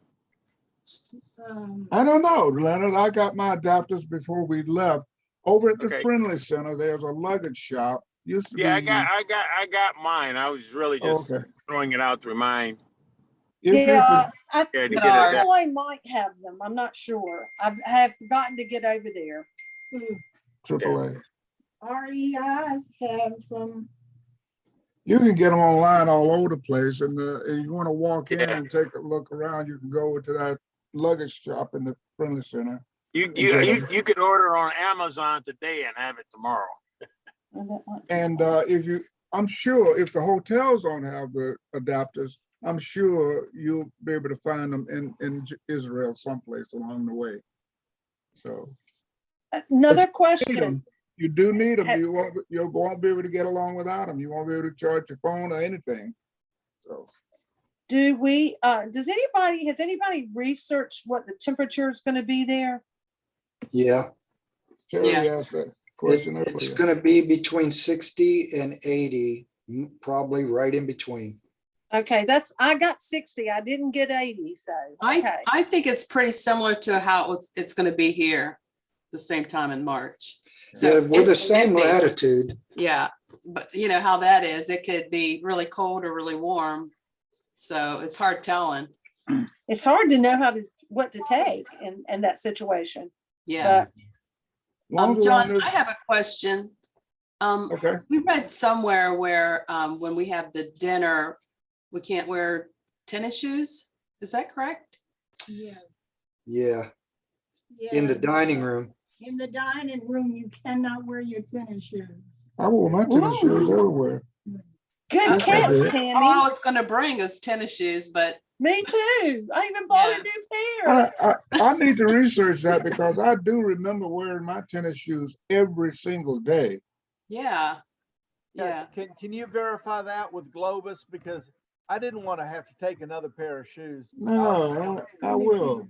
I don't know, Leonard. I got my adapters before we left. Over at the Okay. Friendly Center, there's a luggage shop. Used to Yeah, I be. got mine. I was really just Okay. throwing it out to remind. If you Yeah, could, Yeah, to the get it Ours. Chick-fil-A might have them. I'm not sure. I have forgotten to get over there. AAA. REI has some. You can get them online all over the place, and you want to walk in Yeah. and take a look around, you can go to that luggage shop in the Friendly Center. You could order on Amazon today and have it tomorrow. And I'm sure if the hotels don't have the adapters, I'm sure you'll be able to find them in Israel someplace along the way. So Another need question. 'em. You do need them. You won't be able to get along without them. You won't be able to charge your phone or anything. So Has anybody researched what the temperature is going to be there? Yeah, Terry Yeah. asked that question it's earlier. going to be between 60 and 80, probably right in between. Okay, I got 60. I didn't get 80. So, okay. I think it's pretty similar to how it's going to be here the same time in March. So Yeah, we're the it same could be. latitude. Yeah, but you know how that is. It could be really cold or really warm. So it's hard telling. It's hard to know what to take in that situation. Yeah. Long as John, long as- I have a question. Okay. We read somewhere where when we have the dinner, we can't wear tennis shoes. Is that correct? Yeah. Yeah, in the dining room. In the dining room, you cannot wear your tennis shoes. I wore my tennis shoes everywhere. Good Yes, I catch, did. Tammy. All I was going to bring is tennis shoes, but Me too. I even bought Yeah. a new pair. I need to research that because I do remember wearing my tennis shoes every single day. yeah. Yeah. Can you verify that with Globus? Because I didn't want to have to take another pair of shoes. No, I will.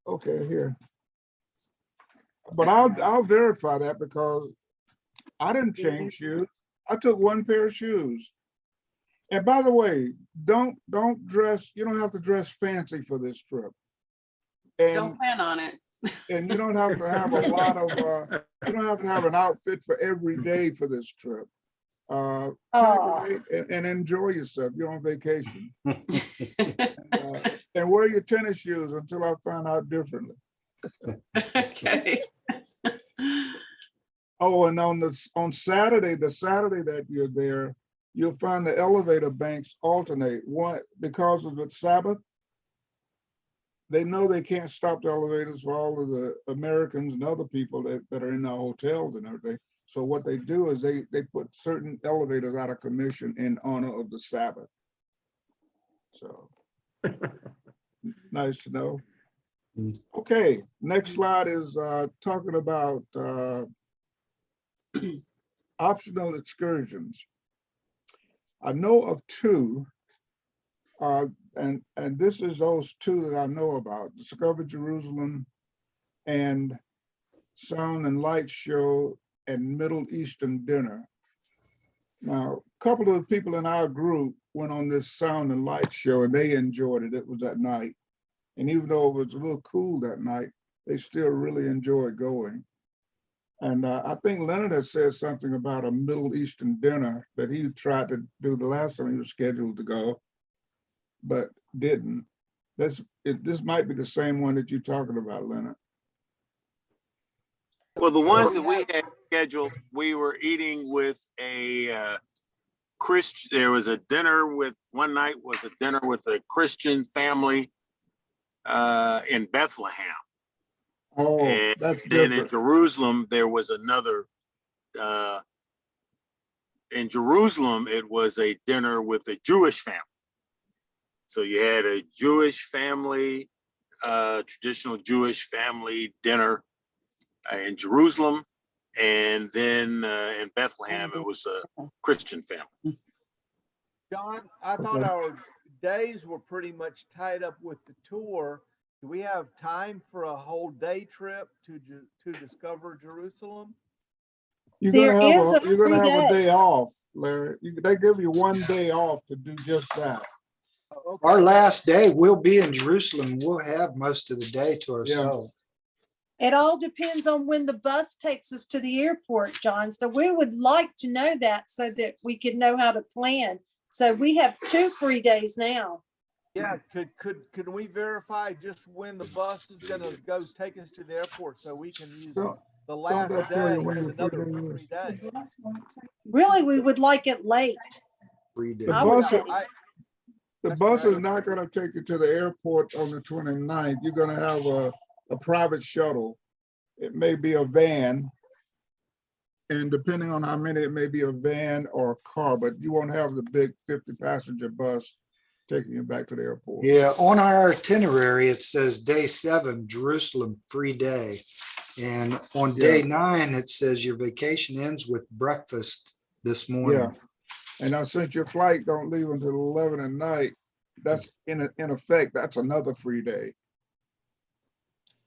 Okay, here. But I'll verify that because I didn't change shoes. I took one pair of shoes. And by the way, don't dress, you don't have to dress fancy for this trip. And Don't plan on it. and you don't have to have a lot of you don't have to have an outfit for every day for this trip. Pack away and enjoy yourself. You're on vacation. And wear your tennis shoes until I find out differently. Okay. Oh, and on Saturday, the Saturday that you're there, you'll find the elevator banks alternate. One, because of the Sabbath, they know they can't stop the elevators for all of the Americans and other people that are in the hotels and everything. So what they do is they put certain elevators out of commission in honor of the Sabbath. So nice to know. Okay, next slide is talking about optional excursions. I know of two, and this is those two that I know about: Discover Jerusalem and Sound and Light Show and Middle Eastern Dinner. Now, a couple of the people in our group went on this Sound and Light Show and they enjoyed it. It was at night. And even though it was a little cool that night, they still really enjoyed going. And I think Leonard has said something about a Middle Eastern dinner that he tried to do the last time he was scheduled to go, but didn't. This might be the same one that you're talking about, Leonard. Well, the ones that we had scheduled, we were eating with a Christian. There was a dinner one night was a dinner with a Christian family in Bethlehem. Oh, and that's then different. in Jerusalem, there was another. In Jerusalem, it was a dinner with a Jewish family. So you had a Jewish family, traditional Jewish family dinner in Jerusalem. And then in Bethlehem, it was a Christian family. John, I thought our days were pretty much tied up with the tour. Do we have time for a whole day trip to discover Jerusalem? You're There gonna have is a you're gonna free have a day. day off, Larry. They give you one day off to do just that. Okay. Our last day, we'll be in Jerusalem. We'll have most of the day to ourselves. It all depends on when the bus takes us to the airport, John. So we would like to know that so that we could know how to plan. So we have 2 free days now. Yeah, could we verify just when the bus is gonna go take us to the airport so we can use Don't the don't last that tell day you when as your free another day is? free day? Really, we would like it late. 3 days. The I would bus, say. the That's bus is great. not gonna take you to the airport on the 29th. You're gonna have a private shuttle. It may be a van. And depending on how many, it may be a van or a car, but you won't have the big 50-passenger bus taking you back to the airport. Yeah, on our itinerary, it says day 7, Jerusalem, free day. And on day 9, it says your vacation ends with breakfast this morning. Yeah. And now since your flight don't leave until 11 at night, that's in effect, that's another free day.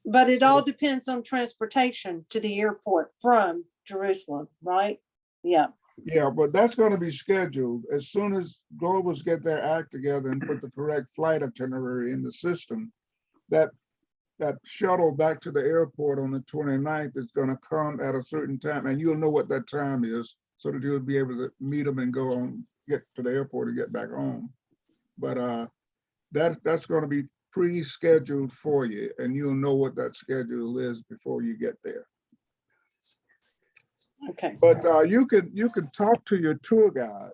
But it all depends on transportation to the airport from Jerusalem, right? Yeah. Yeah, but that's going to be scheduled as soon as Globals get their act together and put the correct flight itinerary in the system. That shuttle back to the airport on the 29th is going to come at a certain time, and you'll know what that time is so that you'll be able to meet them and go on, get to the airport and get back home. But that's going to be pre-scheduled for you, and you'll know what that schedule is before you get there. Okay. But you can talk to your tour guide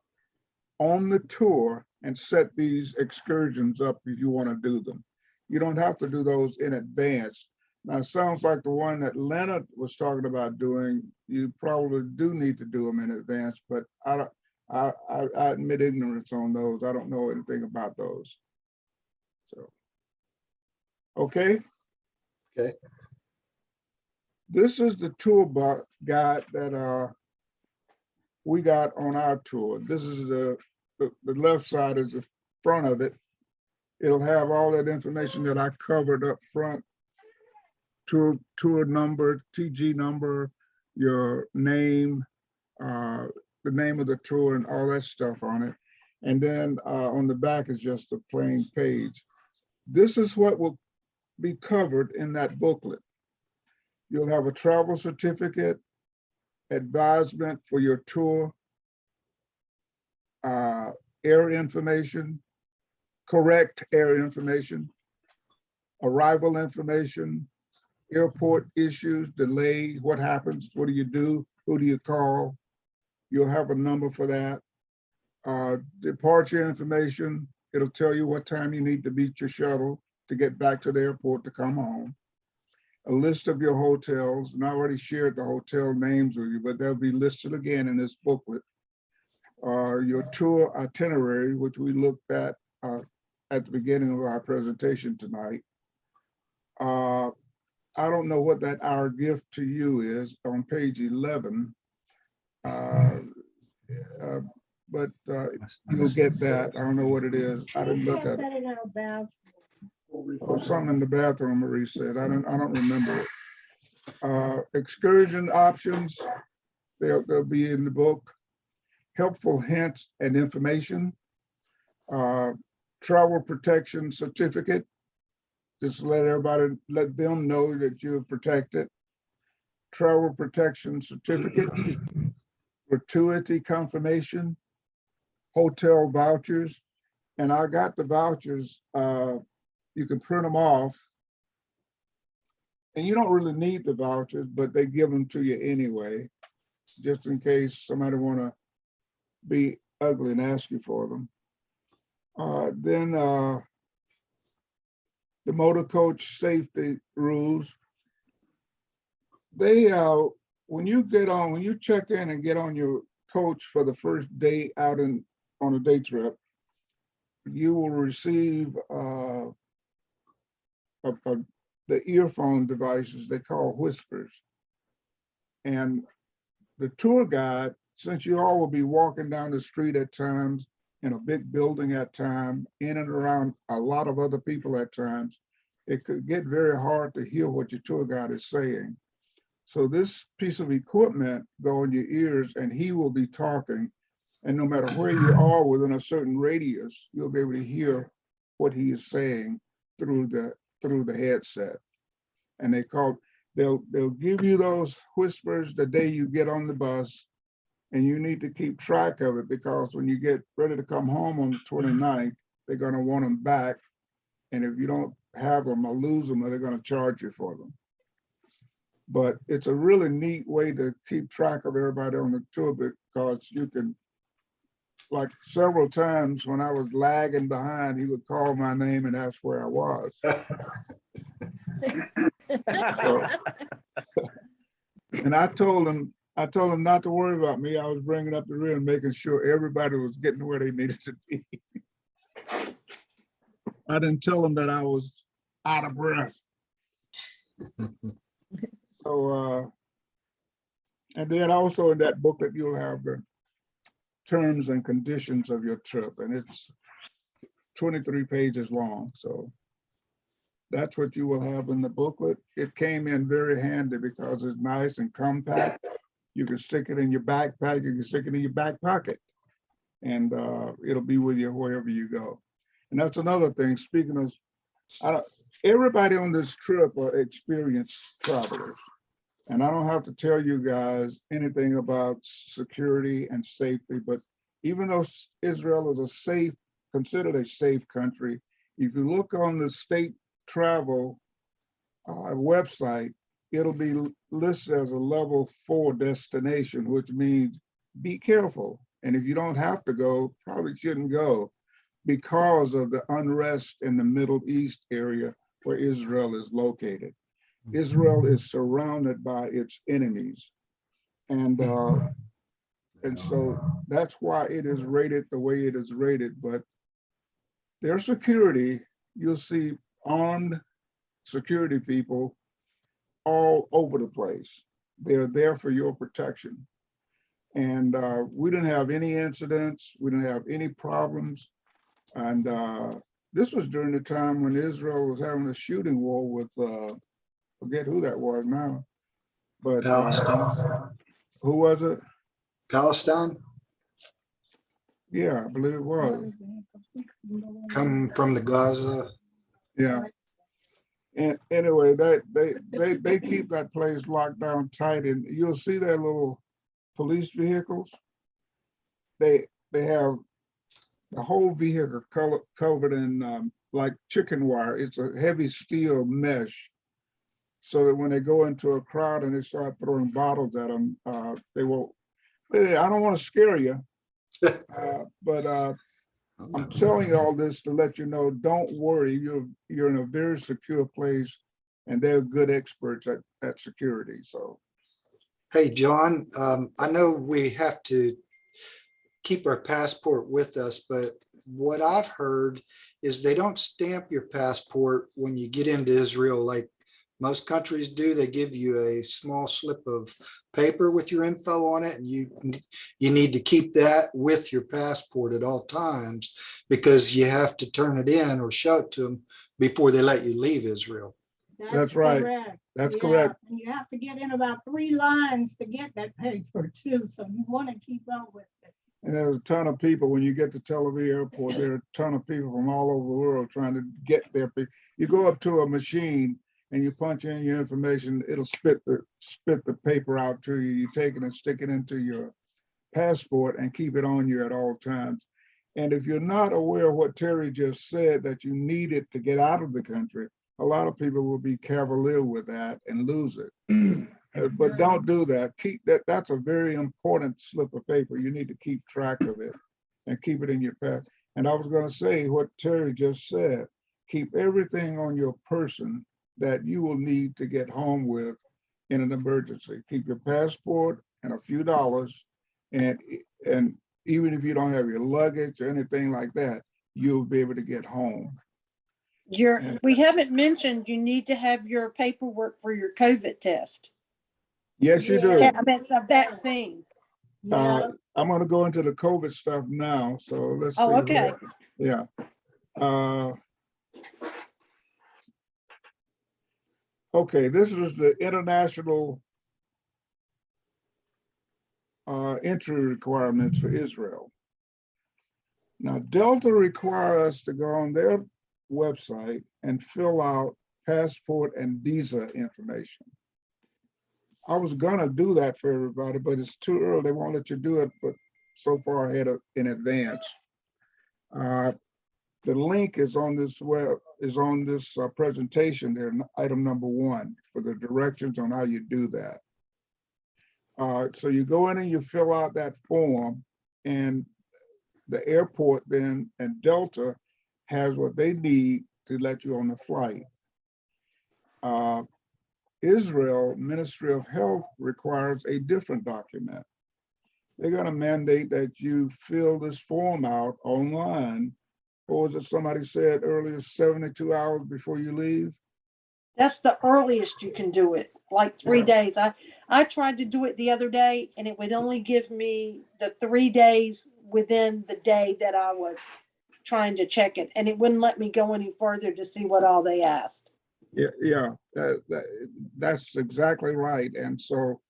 on the tour and set these excursions up if you want to do them. You don't have to do those in advance. Now, it sounds like the one that Leonard was talking about doing, you probably do need to do them in advance, but I admit ignorance on those. I don't know anything about those. So, okay. Okay. This is the tour guide that we got on our tour. This is the left side is the front of it. It'll have all that information that I covered up front. Tour number, TG number, your name, the name of the tour and all that stuff on it. And then on the back is just a plain page. This is what will be covered in that booklet. You'll have a travel certificate, advisement for your tour, air information, correct air information, arrival information, airport issues, delay, what happens, what do you do, who do you call? You'll have a number for that. Departure information, it'll tell you what time you need to beat your shuttle to get back to the airport to come home. A list of your hotels, and I already shared the hotel names with you, but they'll be listed again in this booklet. Your tour itinerary, which we looked at the beginning of our presentation tonight. I don't know what that our gift to you is on page 11, but you'll get that. I don't know what it is. I didn't look at it. Or something in the bathroom, Marie said. I don't remember it. Excursion options, they'll be in the book. Helpful hints and information. Travel protection certificate. Just let them know that you're protected. Travel protection certificate. Gratuity confirmation. Hotel vouchers. And I got the vouchers. You can print them off. And you don't really need the vouchers, but they give them to you anyway, just in case somebody want to be ugly and ask you for them. Then the motor coach safety rules. They when you check in and get on your coach for the first day out on a day trip, you will receive the earphone devices they call whispers. And the tour guide, since you all will be walking down the street at times, in a big building at times, in and around a lot of other people at times, it could get very hard to hear what your tour guide is saying. So this piece of equipment go in your ears and he will be talking. And no matter where you are within a certain radius, you'll be able to hear what he is saying through the headset. And they'll give you those whispers the day you get on the bus, and you need to keep track of it, because when you get ready to come home on the 29th, they're gonna want them back. And if you don't have them or lose them, they're gonna charge you for them. But it's a really neat way to keep track of everybody on the tour, because you can, like several times when I was lagging behind, he would call my name and ask where I was. So, and I told him not to worry about me. I was bringing up the rear and making sure everybody was getting where they needed to be. I didn't tell him that I was out of breath. So, and then also in that booklet, you'll have the terms and conditions of your trip, and it's 23 pages long. So that's what you will have in the booklet. It came in very handy because it's nice and compact. You can stick it in your backpack, you can stick it in your back pocket, and it'll be with you wherever you go. And that's another thing, speaking of, everybody on this trip are experienced travelers. And I don't have to tell you guys anything about security and safety, but even though Israel is considered a safe country, if you look on the state travel website, it'll be listed as a level 4 destination, which means be careful. And if you don't have to go, probably shouldn't go, because of the unrest in the Middle East area where Israel is located. Israel is surrounded by its enemies. And so that's why it is rated the way it is rated. But their security, you'll see armed security people all over the place. They're there for your protection. And we didn't have any incidents. We didn't have any problems. And this was during the time when Israel was having a shooting war with, forget who that was now, but Palestine. Who was it? Palestine? Yeah, I believe it was. Come from the Gaza. Yeah. And anyway, they keep that place locked down tight, and you'll see their little police vehicles. They have the whole vehicle covered in like chicken wire. It's a heavy steel mesh, so that when they go into a crowd and they start throwing bottles at them, they won't. I don't want to scare you, but I'm telling you all this to let you know, don't worry, you're in a very secure place, and they're good experts at security. So, hey, John, I know we have to keep our passport with us, but what I've heard is they don't stamp your passport when you get into Israel like most countries do. They give you a small slip of paper with your info on it, and you need to keep that with your passport at all times, because you have to turn it in or show it to them before they let you leave Israel. That's right. Correct. That's Yeah, correct. and you have to get in about 3 lines to get that paper too, so you want to keep up with it. And there's a ton of people, when you get to Tel Aviv Airport, there are a ton of people from all over the world trying to get there. You go up to a machine and you punch in your information, it'll spit the paper out to you. You take it and stick it into your passport and keep it on you at all times. And if you're not aware of what Terry just said, that you need it to get out of the country, a lot of people will be cavalier with that and lose it. But don't do that. Keep that. That's a very important slip of paper. You need to keep track of it and keep it in your pack. And I was going to say what Terry just said. Keep everything on your person that you will need to get home with in an emergency. Keep your passport and a few dollars, and even if you don't have your luggage or anything like that, you'll be able to get home. We haven't mentioned you need to have your paperwork for your COVID test. Yes, you do. Yeah. I meant the vaccines. Yeah, I'm gonna go into the COVID stuff now, so let's see. Oh, okay. Yeah. Okay, this is the international entry requirements for Israel. Now, Delta require us to go on their website and fill out passport and visa information. I was gonna do that for everybody, but it's too early. They won't let you do it, but so far ahead in advance. The link is on this presentation there, item number 1, for the directions on how you do that. So you go in and you fill out that form, and the airport then and Delta has what they need to let you on the flight. Israel Ministry of Health requires a different document. They're gonna mandate that you fill this form out online, or was it somebody said earlier, 72 hours before you leave? That's the earliest you can do it, like 3 days. I tried to do it the other day and it would only give me the 3 days within the day that I was trying to check it. And it wouldn't let me go any further to see what all they asked. Yeah, that's exactly right. And so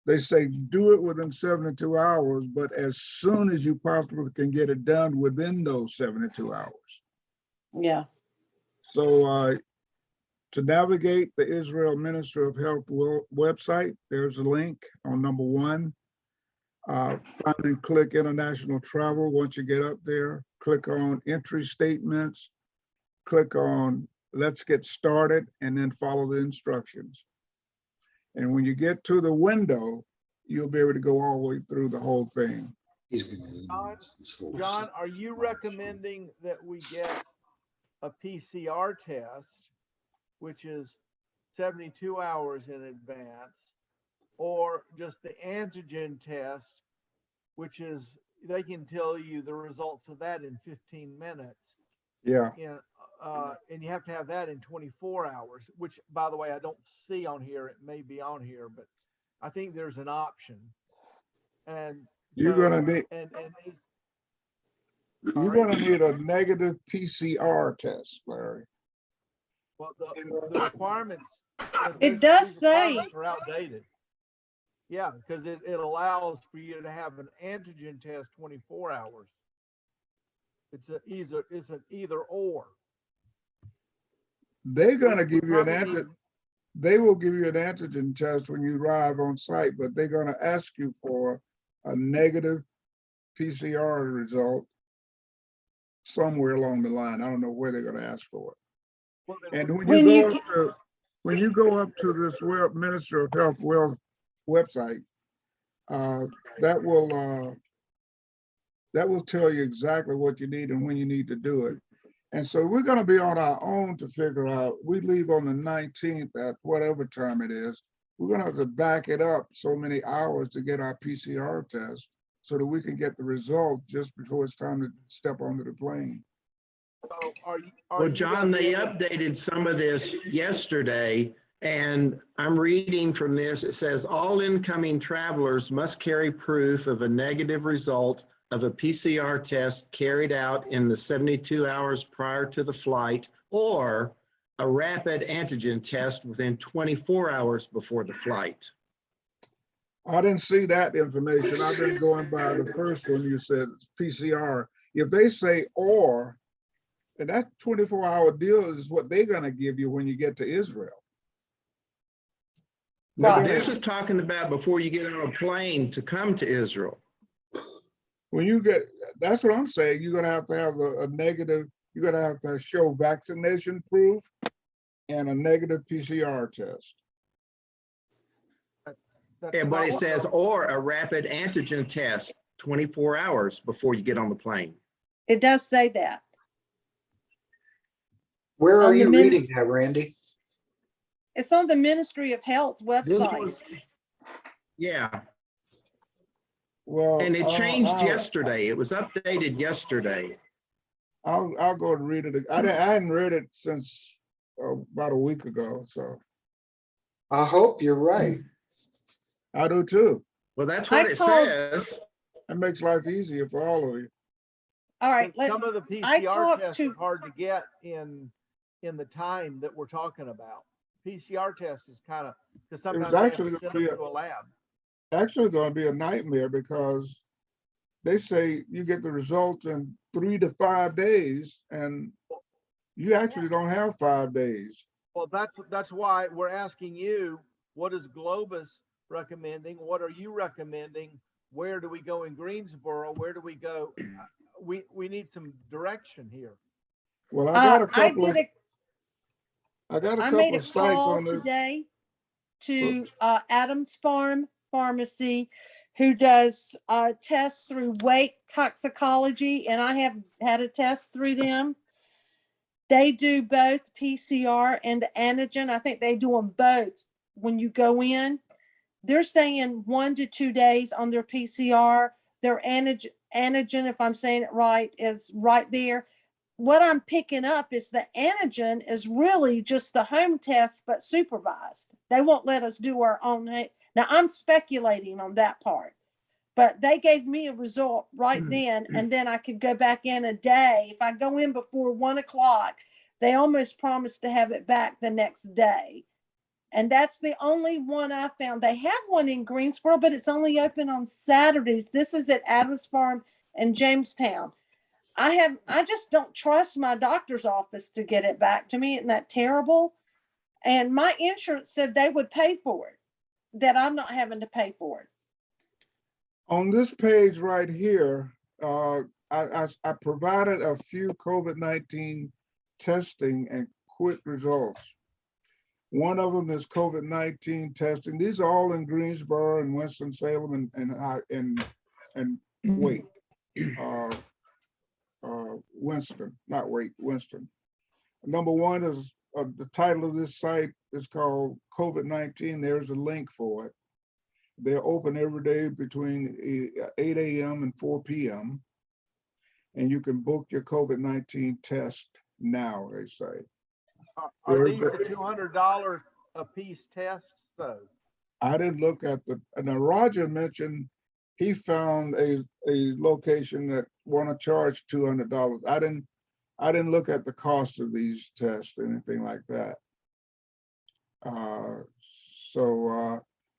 they say do it within 72 hours, but as soon as you possibly can get it done within those 72 hours. Yeah. So to navigate the Israel Ministry of Health website, there's a link on number 1. Find and click international travel. Once you get up there, click on entry statements, click on let's get started, and then follow the instructions. And when you get to the window, you'll be able to go all the way through the whole thing. John, are you recommending that we get a PCR test, which is 72 hours in advance, or just the antigen test, which is, they can tell you the results of that in 15 minutes? Yeah. And you have to have that in 24 hours, which, by the way, I don't see on here. It may be on here, but I think there's an option. And You're so, gonna need a negative PCR test, Larry. well, the requirements. It does these say. requirements are outdated. Yeah, because it allows for you to have an antigen test 24 hours. It's an either or. They're gonna give you an answer. They will give you an antigen test when you arrive on site, but they're gonna ask you for a negative PCR result somewhere along the line. I don't know where they're gonna ask for it. And when you go up to this Minister of Health website, that will tell you exactly what you need and when you need to do it. And so we're going to be on our own to figure out. We leave on the 19th at whatever time it is. We're going to have to back it up so many hours to get our PCR test so that we can get the result just before it's time to step onto the plane. So Well, John, they updated some of this yesterday, and I'm reading from this. It says all incoming travelers must carry proof of a negative result of a PCR test carried out in the 72 hours prior to the flight, or a rapid antigen test within 24 hours before the flight. I didn't see that information. I've been going by the first one you said, PCR. If they say or, and that 24-hour deal is what they're gonna give you when you get to Israel. Right. This is talking about before you get on a plane to come to Israel. When you get, that's what I'm saying. You're gonna have to have a negative. You're gonna have to show vaccination proof and a negative PCR test. Yeah, but it says or a rapid antigen test 24 hours before you get on the plane. It does say that. Where are you reading that, Randy? It's on the Ministry of Health website. Yeah. Well, and it changed yesterday. It was updated yesterday. I'll go and read it. I hadn't read it since about a week ago, so I hope you're right. I do too. Well, that's what it says. It makes life easier for all of you. All right. Some of the PCR tests are hard to get in the time that we're talking about. PCR test is kind of, because sometimes they have to send them to a lab. Actually going to be a nightmare because they say you get the results in 3 to 5 days, and you actually don't have 5 days. Well, that's why we're asking you, what is Globus recommending? What are you recommending? Where do we go in Greensboro? Where do we go? We need some direction here. Well, I got a couple of I made a sites call on this today to Adams Farm Pharmacy, who does tests through Wake Toxicology, and I have had a test through them. They do both PCR and antigen. I think they do them both when you go in. They're saying 1 to 2 days on their PCR. Their antigen, if I'm saying it right, is right there. What I'm picking up is the antigen is really just the home test, but supervised. They won't let us do our own. Now, I'm speculating on that part, but they gave me a result right then, and then I could go back in a day. If I go in before 1 o'clock, they almost promised to have it back the next day. And that's the only one I found. They have one in Greensboro, but it's only open on Saturdays. This is at Adams Farm and Jamestown. I just don't trust my doctor's office to get it back to me. Isn't that terrible? And my insurance said they would pay for it, that I'm not having to pay for it. On this page right here, I provided a few COVID-19 testing and quick results. One of them is COVID-19 testing. These are all in Greensboro and Winston-Salem and Wake. Winston, not Wake, Winston. Number one is the title of this site is called COVID-19. There's a link for it. They're open every day between 8 a.m. and 4 p.m. And you can book your COVID-19 test now, they say. Are these the $200 a piece tests though? I didn't look at now Roger mentioned he found a location that want to charge $200. I didn't look at the cost of these tests or anything like that.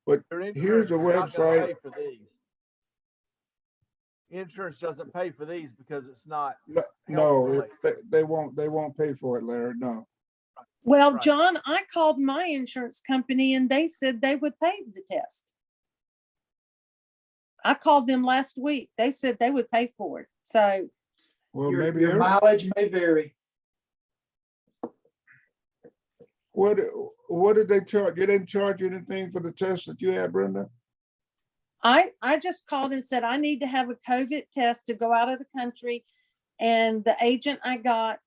But here's the website. Insurance doesn't pay for these because it's not. No, they won't pay for it, Larry. No. Well, John, I called my insurance company and they said they would pay the test. I called them last week. They said they would pay for it. So, well, maybe your mileage may vary. What did they charge? You didn't charge anything for the test that you had, Brenda? I just called and said I need to have a COVID test to go out of the country, and the agent I got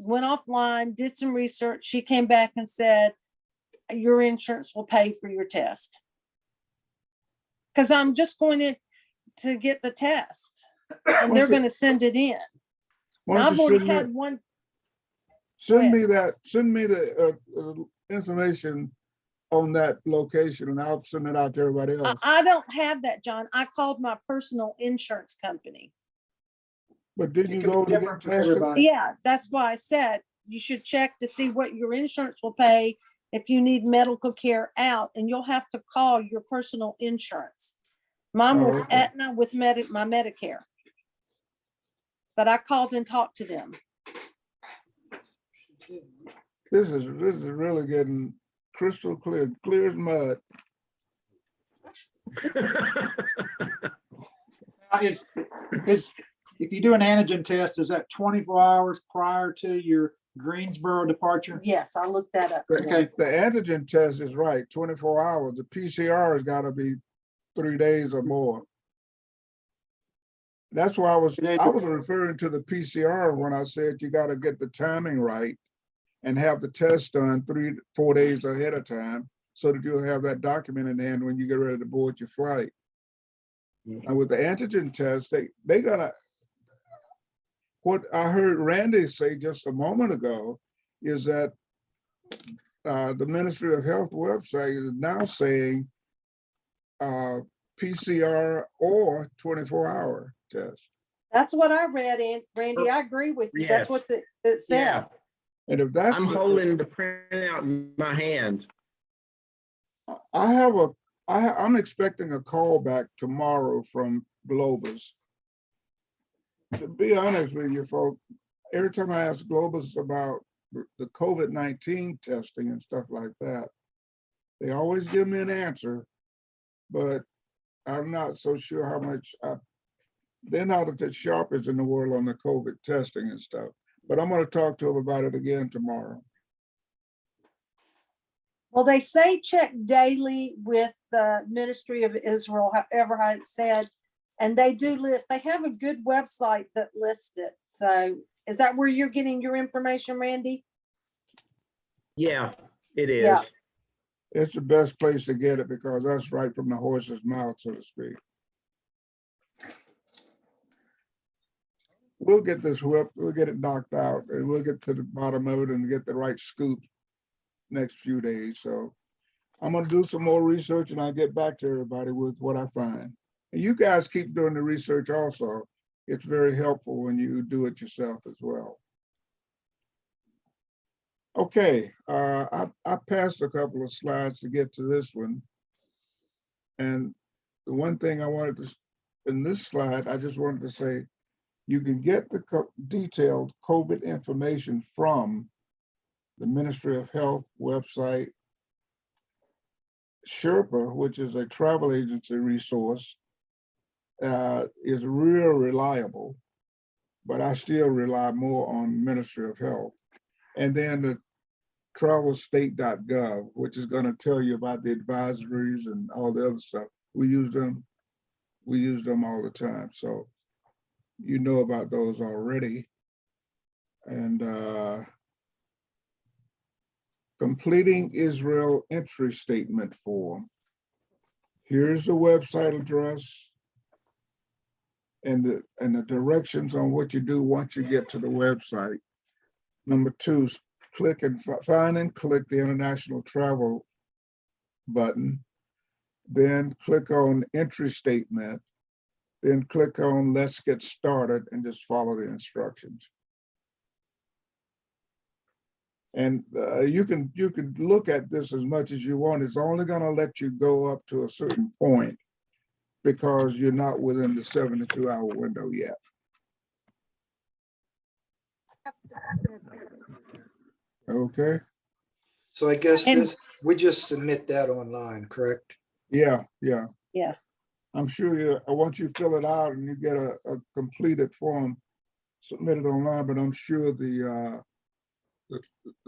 went offline, did some research. She came back and said your insurance will pay for your test. Because I'm just going in to get the test and they're going to send it in. Now, I've already had one. Send me the information on that location and I'll send it out to everybody else. I don't have that, John. I called my personal insurance company. But did you go to get tested? Yeah, that's why I said you should check to see what your insurance will pay if you need medical care out, and you'll have to call your personal insurance. Mine was Aetna with my Medicare. But I called and talked to them. This is really getting crystal clear as mud. If you do an antigen test, is that 24 hours prior to your Greensboro departure? Yes, I looked that up. Okay, the antigen test is right, 24 hours. The PCR has got to be 3 days or more. That's why I was referring to the PCR when I said you got to get the timing right and have the test done 3-4 days ahead of time so that you'll have that document in hand when you get ready to board your flight. And with the antigen test, they gotta, what I heard Randy say just a moment ago is that the Ministry of Health website is now saying PCR or 24-hour test. That's what I read, and Randy, I agree with you. That's what it said. Yeah, And if that's I'm holding the printout in my hand. I'm expecting a call back tomorrow from Globus. To be honest with you, folks, every time I ask Globus about the COVID-19 testing and stuff like that, they always give me an answer, but I'm not so sure how much they're not the sharpest in the world on the COVID testing and stuff. But I'm going to talk to them about it again tomorrow. Well, they say check daily with the Ministry of Israel, however how it's said, and they do list. They have a good website that lists it. So is that where you're getting your information, Randy? Yeah, it is. Yeah. It's the best place to get it because that's right from the horse's mouth, so to speak. We'll get this whip, we'll get it knocked out, and we'll get to the bottom of it and get the right scoop next few days. So I'm gonna do some more research and I'll get back to everybody with what I find. And you guys keep doing the research also. It's very helpful when you do it yourself as well. Okay, I passed a couple of slides to get to this one. And the one thing I wanted to, in this slide, I just wanted to say, you can get the detailed COVID information from the Ministry of Health website. Sherpa, which is a travel agency resource, is real reliable, but I still rely more on Ministry of Health. And then the travelstate.gov, which is going to tell you about the advisories and all the other stuff. We use them all the time. So you know about those already. And completing Israel entry statement form. Here's the website address and the directions on what you do once you get to the website. Number 2, click and find and click the international travel button. Then click on entry statement. Then click on let's get started and just follow the instructions. And you can look at this as much as you want. It's only going to let you go up to a certain point because you're not within the 72-hour window yet. Okay. So I guess we just submit that online, correct? Yeah. Yes. I'm sure once you fill it out and you get a completed form submitted online, but I'm sure the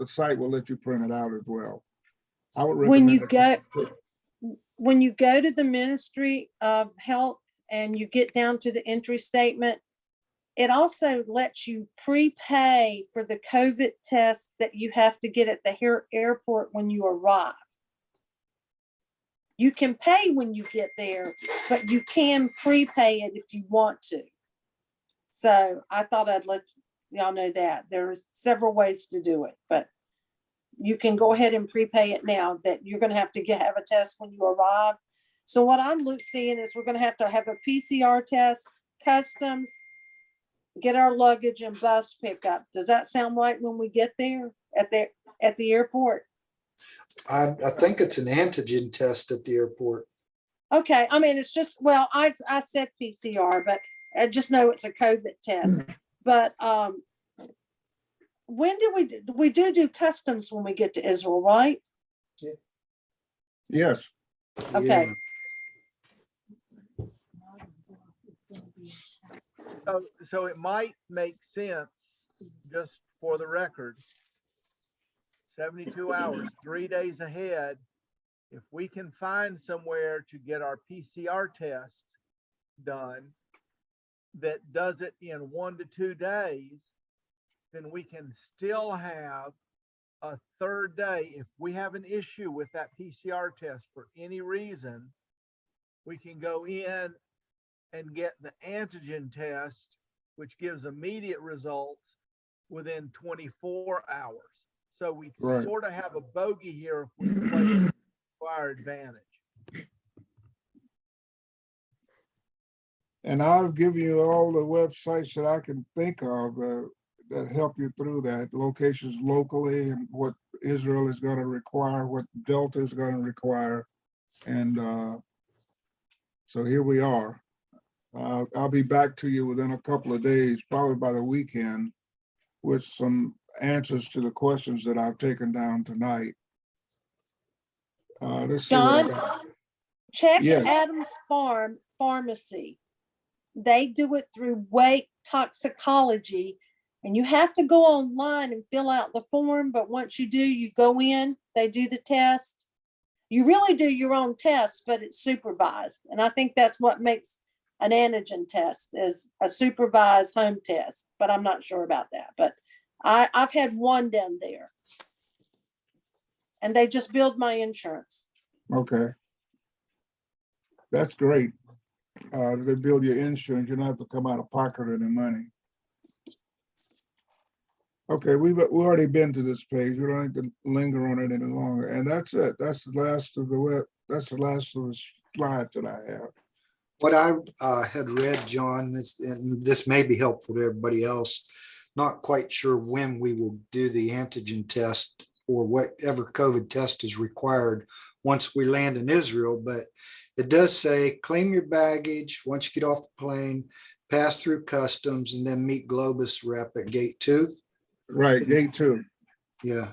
site will let you print it out as well. I would recommend when you go to the Ministry of Health and you get down to the entry statement, it also lets you prepay for the COVID test that you have to get at the airport when you arrive. You can pay when you get there, but you can prepay it if you want to. So I thought I'd let y'all know that. There's several ways to do it, but you can go ahead and prepay it now that you're going to have a test when you arrive. So what I'm seeing is we're going to have a PCR test, customs, get our luggage and bus pickup. Does that sound right when we get there at the airport? I think it's an antigen test at the airport. Okay, I mean, it's just, well, I said PCR, but I just know it's a COVID test. But when do we do customs when we get to Israel, right? Yes. Okay. Yeah. So it might make sense, just for the record, 72 hours, 3 days ahead, if we can find somewhere to get our PCR test done that does it in 1 to 2 days, then we can still have a third day. If we have an issue with that PCR test for any reason, we can go in and get the antigen test, which gives immediate results within 24 hours. So we Right. sort of have a bogey here if we play it to our advantage. And I'll give you all the websites that I can think of that help you through that. Locations locally and what Israel is going to require, what Delta is going to require. And so here we are. I'll be back to you within a couple of days, probably by the weekend, with some answers to the questions that I've taken down tonight. Let's see what I John, got. check Yes. Adams Farm Pharmacy. They do it through weight toxicology, and you have to go online and fill out the form. But once you do, you go in, they do the test. You really do your own test, but it's supervised. And I think that's what makes an antigen test, is a supervised home test, but I'm not sure about that. But I've had one done there. And they just billed my insurance. Okay. That's great. They build your insurance, you don't have to come out of pocket any money. Okay, we've already been to this page. We don't need to linger on it any longer. And that's it. That's the last of the slides that I have. What I had read, John, and this may be helpful to everybody else, not quite sure when we will do the antigen test or whatever COVID test is required once we land in Israel, but it does say claim your baggage once you get off the plane, pass through customs, and then meet Globus rep at gate 2. Right, gate 2. Yeah.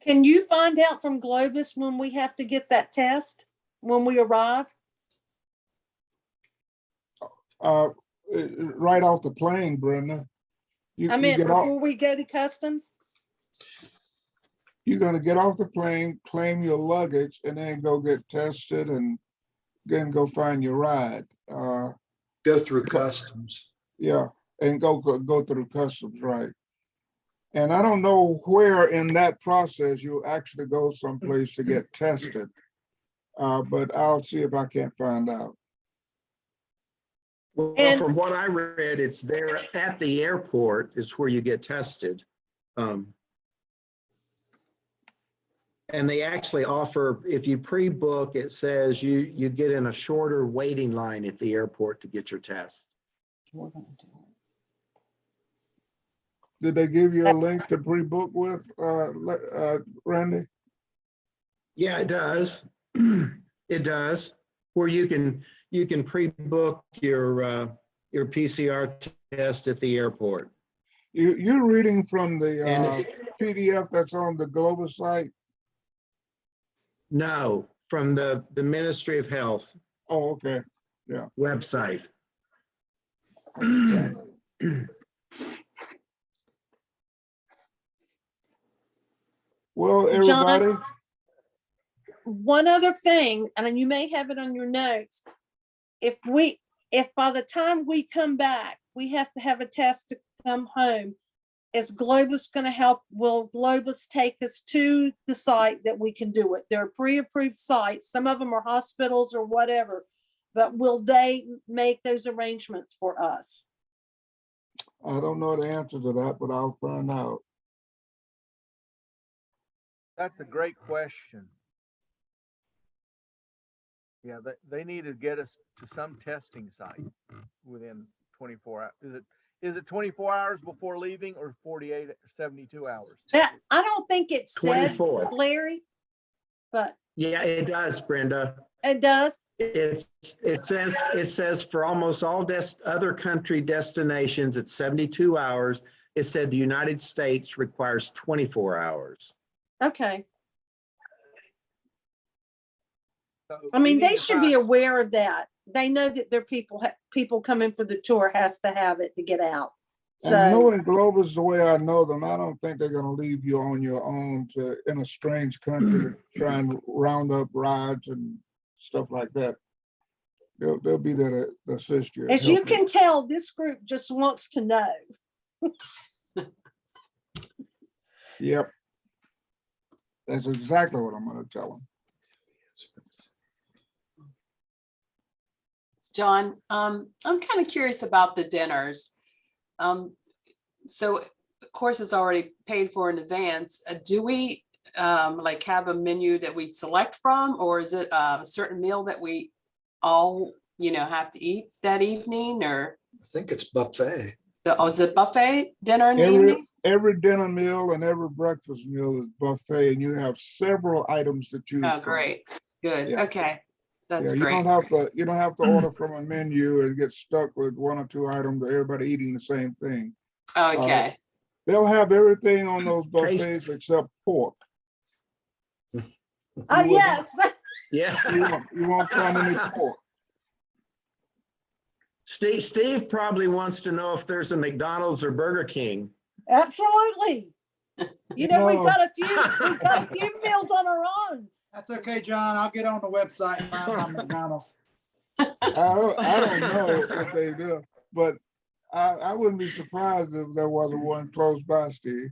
Can you find out from Globus when we have to get that test, when we arrive? Right off the plane, Brenda. I mean, before we go to customs? You're going to get off the plane, claim your luggage, and then go get tested and then go find your ride. Go through customs. Yeah, and go through customs, right. And I don't know where in that process you actually go someplace to get tested, but I'll see if I can't find out. Well, from what I read, it's there at the airport is where you get tested. And they actually offer, if you pre-book, it says you get in a shorter waiting line at the airport to get your test. Did they give you a link to pre-book with, Randy? Yeah, it does. It does. Where you can pre-book your PCR test at the airport. You're reading from the PDF that's on the Globus site? No, from the Ministry of Health. Oh, okay. Yeah. Website. Well, everybody. John, one other thing, and you may have it on your notes. If by the time we come back, we have to have a test to come home, is Globus going to help? Will Globus take us to the site that we can do it? They're pre-approved sites. Some of them are hospitals or whatever, but will they make those arrangements for us? I don't know the answer to that, but I'll find out. That's a great question. Yeah, they need to get us to some testing site within 24 hours. Is it 24 hours before leaving or 48 or 72 hours? That I don't think it said, 24. Larry, but Yeah, it does, Brenda. it does. It says for almost all other country destinations, it's 72 hours. It said the United States requires 24 hours. Okay. So I mean, we need they to should be aware of that. They know that their people coming for the tour has to have it to get out. And So knowing Globus the way I know them, I don't think they're going to leave you on your own in a strange country to try and round up rides and stuff like that. They'll be there to assist you. as you can tell, this group just wants to know. Yep. That's exactly what I'm going to tell them. John, I'm kind of curious about the dinners. So of course it's already paid for in advance. Do we like have a menu that we select from, or is it a certain meal that we all, have to eat that evening, or? I think it's buffet. Is it buffet dinner in the evening? Every dinner meal and every breakfast meal is buffet, and you have several items to choose Oh, from. great. Good. Yeah. Okay. That's Yeah, great. you don't have to order from a menu and get stuck with one or two items, everybody eating the same thing. Okay. They'll have everything on those buffets except pork. Oh, yes. Yeah. You won't find any pork. Steve probably wants to know if there's a McDonald's or Burger King. Absolutely. We've got a few meals on our own. That's okay, John. I'll get on the website and find my McDonald's. I don't know if they do, but I wouldn't be surprised if there wasn't one close by, Steve.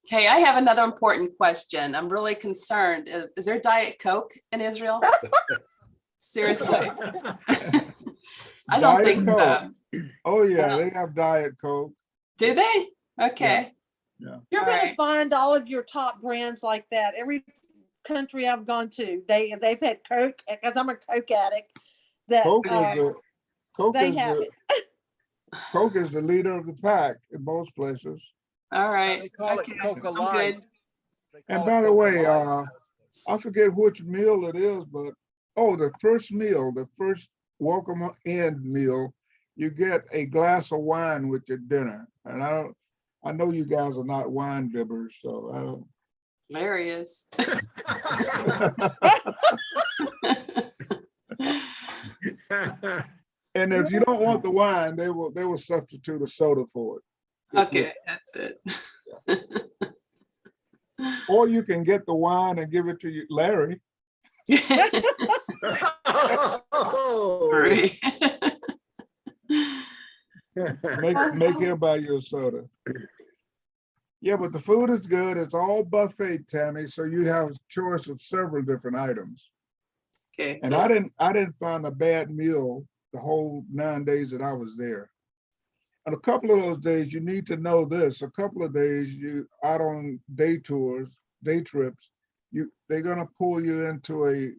Okay, I have another important question. I'm really concerned. Is there Diet Coke in Israel? Seriously. I don't think so. Oh yeah, they have Diet Coke. Do they? Okay. Yeah. You're All going to right. find all of your top brands like that. Every country I've gone to, they've had Coke, because I'm a Coke addict. That Coke they have it. Coke is the leader of the pack in most places. All right. They call Okay. it Coca I'm Light. good. And by the way, I forget which meal it is, but the first meal, the first welcome end meal, you get a glass of wine with your dinner. And I know you guys are not wine bibbers, so I don't. Hilarious. And if you don't want the wine, they will substitute a soda for it. Okay, that's it. Or you can get the wine and give it to Larry. Great. Make him buy you a soda. Yeah, but the food is good. It's all buffet, Tammy. So you have a choice of several different items. Okay. And I didn't find a bad meal the whole 9 days that I was there. And a couple of those days, you need to know this. A couple of days you out on day trips, they're gonna pull you into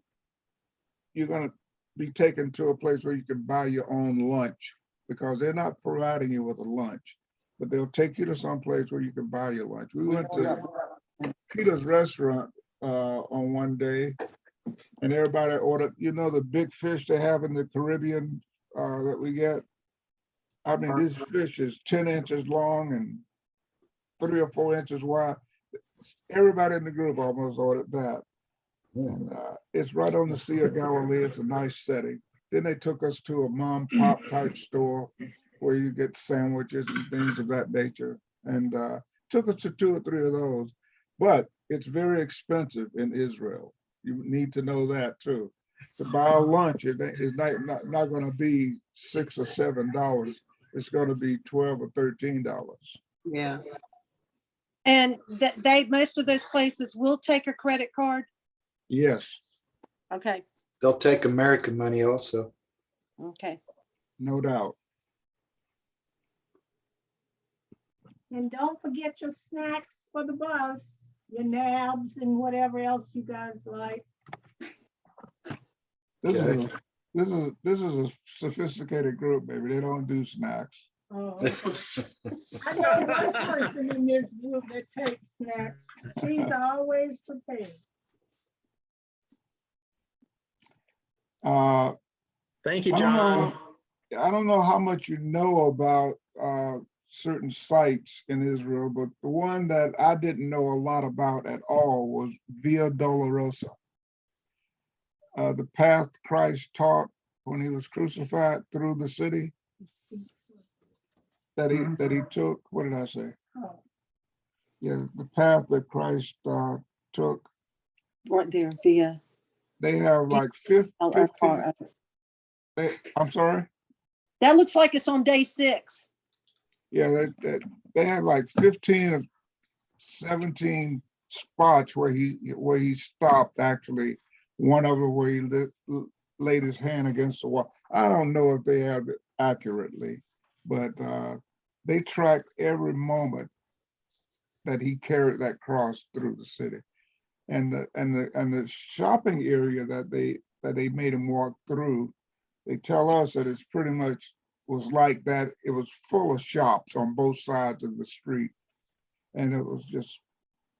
you're gonna be taken to a place where you can buy your own lunch, because they're not providing you with a lunch, but they'll take you to some place where you can buy your lunch. We went to Peter's restaurant on one day, and everybody ordered, the big fish they have in the Caribbean that we get. I mean, this fish is 10 inches long and 3 or 4 inches wide. Everybody in the group almost ordered that. And it's right on the Sea of Galilee. It's a nice setting. Then they took us to a mom pop type store where you get sandwiches and things of that nature. And took us to 2 or 3 of those. But it's very expensive in Israel. You need to know that too. To buy a lunch, it's not going to be $6 or $7. It's going to be $12 or $13. Yeah. And most of those places will take a credit card. Yes. Okay. They'll take American money also. Okay. No doubt. And don't forget your snacks for the bus, your nabs and whatever else you guys like. This is a sophisticated group, baby. They don't do snacks. Oh, okay. I know one person in this group that takes snacks. She's always prepared. Thank you, John. I don't know how much you know about certain sites in Israel, but the one that I didn't know a lot about at all was Via Dolorosa. The path Christ taught when he was crucified through the city that he took. What did I say? Oh. Yeah, the path that Christ took. Right there, via. They have like 15. I'm sorry? That looks like it's on day 6. Yeah, they have like 15 or 17 spots where he stopped actually. One of them where he laid his hand against the wall. I don't know if they have it accurately, but they tracked every moment that he carried that cross through the city. And the shopping area that they made him walk through, they tell us that it's pretty much was like that. It was full of shops on both sides of the street. And it was just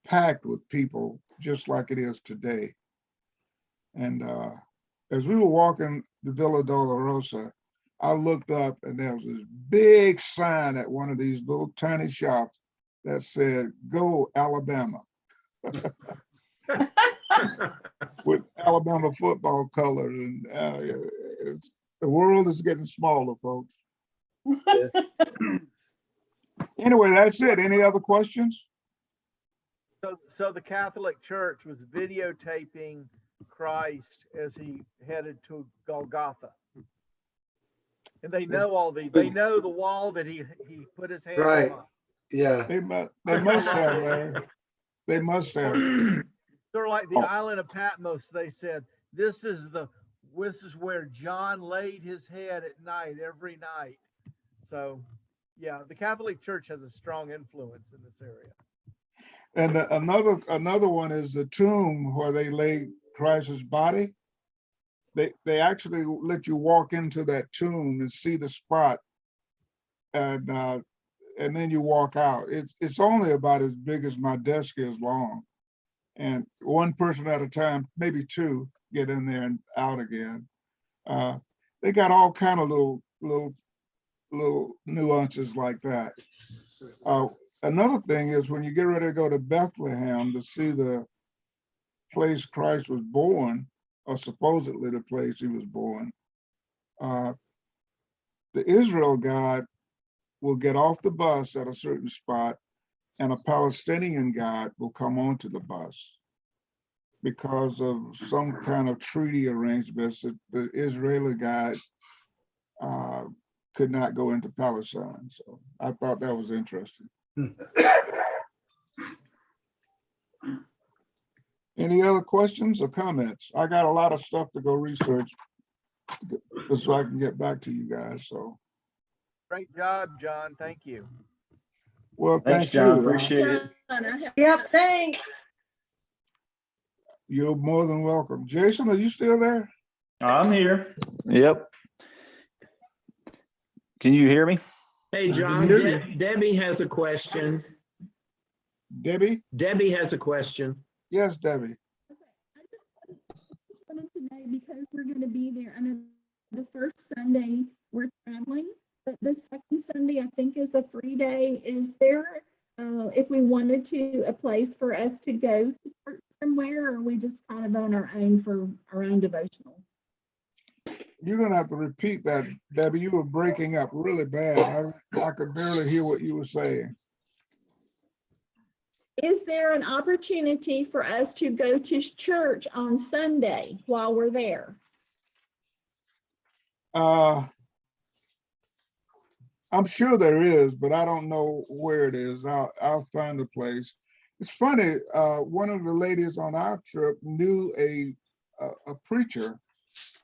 packed with people, just like it is today. And as we were walking the Villa Dolorosa, I looked up and there was this big sign at one of these little tiny shops that said, "Go Alabama," with Alabama football colors. And the world is getting smaller, folks. Anyway, that's it. Any other questions? So the Catholic Church was videotaping Christ as he headed to Golgotha. And they know they know the wall that he put his hand Right. on. Yeah. They must have, Larry. They must have. Sort of like the island of Patmos, they said, this is where John laid his head at night, every night. So yeah, the Catholic Church has a strong influence in this area. And another one is the tomb where they laid Christ's body. They actually let you walk into that tomb and see the spot, and then you walk out. It's only about as big as my desk is long, and one person at a time, maybe two, get in there and out again. They got all kind of little nuances like that. Another thing is when you get ready to go to Bethlehem to see the place Christ was born, or supposedly the place he was born, the Israel guide will get off the bus at a certain spot and a Palestinian guide will come onto the bus because of some kind of treaty arrangements that the Israeli guide could not go into Palestine. So I thought that was interesting. Any other questions or comments? I got a lot of stuff to go research so I can get back to you guys. So Great job, John. Thank you. well, Thanks, thank John. you. Appreciate it. Yep, thanks. You're more than welcome. Jason, are you still there? I'm here. Yep. Can you hear me? Hey, John, Debbie has a question. Debbie? Debbie has a question. Yes, Debbie. I just wanted to know, because we're going to be there. I know the first Sunday we're traveling, but the second Sunday I think is a free day. Is there, if we wanted to, a place for us to go to church somewhere, or are we just kind of on our own for our own devotional? You're gonna have to repeat that, Debbie. You were breaking up really bad. I could barely hear what you were saying. Is there an opportunity for us to go to church on Sunday while we're there? I'm sure there is, but I don't know where it is. I'll find a place. It's funny, one of the ladies on our trip knew a preacher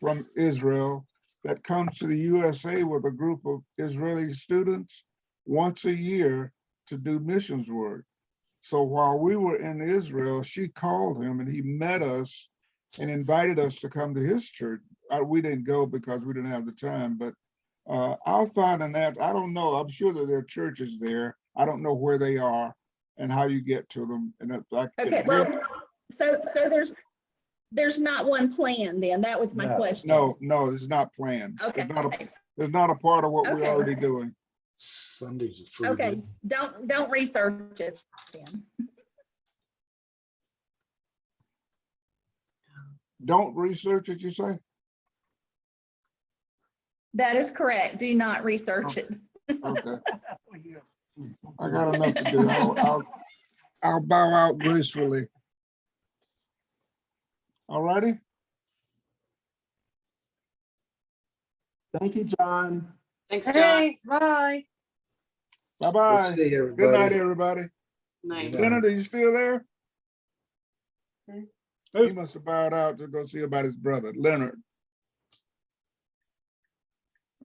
from Israel that comes to the USA with a group of Israeli students once a year to do missions work. So while we were in Israel, she called him and he met us and invited us to come to his church. We didn't go because we didn't have the time, but I'll find an answer. I don't know. I'm sure that there are churches there. I don't know where they are and how you get to them. And if I Okay, well, so there's not one plan then. That was my question. No, it's not planned. Okay. It's not a part of what we're Okay. already doing. Sunday's a free Okay, day. don't research it then. Don't research it, you say? That is correct. Do not research it. Okay. I got enough to do. I'll bow out gracefully. All righty. Thank you, John. Thanks, John. Thanks, bye. Bye-bye. Good to see everybody. Good night, everybody. Night. Good Leonard, are you still there? Hmm. He must have bowed out to go see about his brother, Leonard.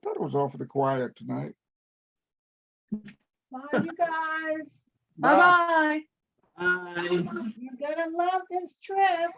thought it was awfully quiet tonight. Bye, you guys. Bye-bye. Bye. You're gonna love this trip.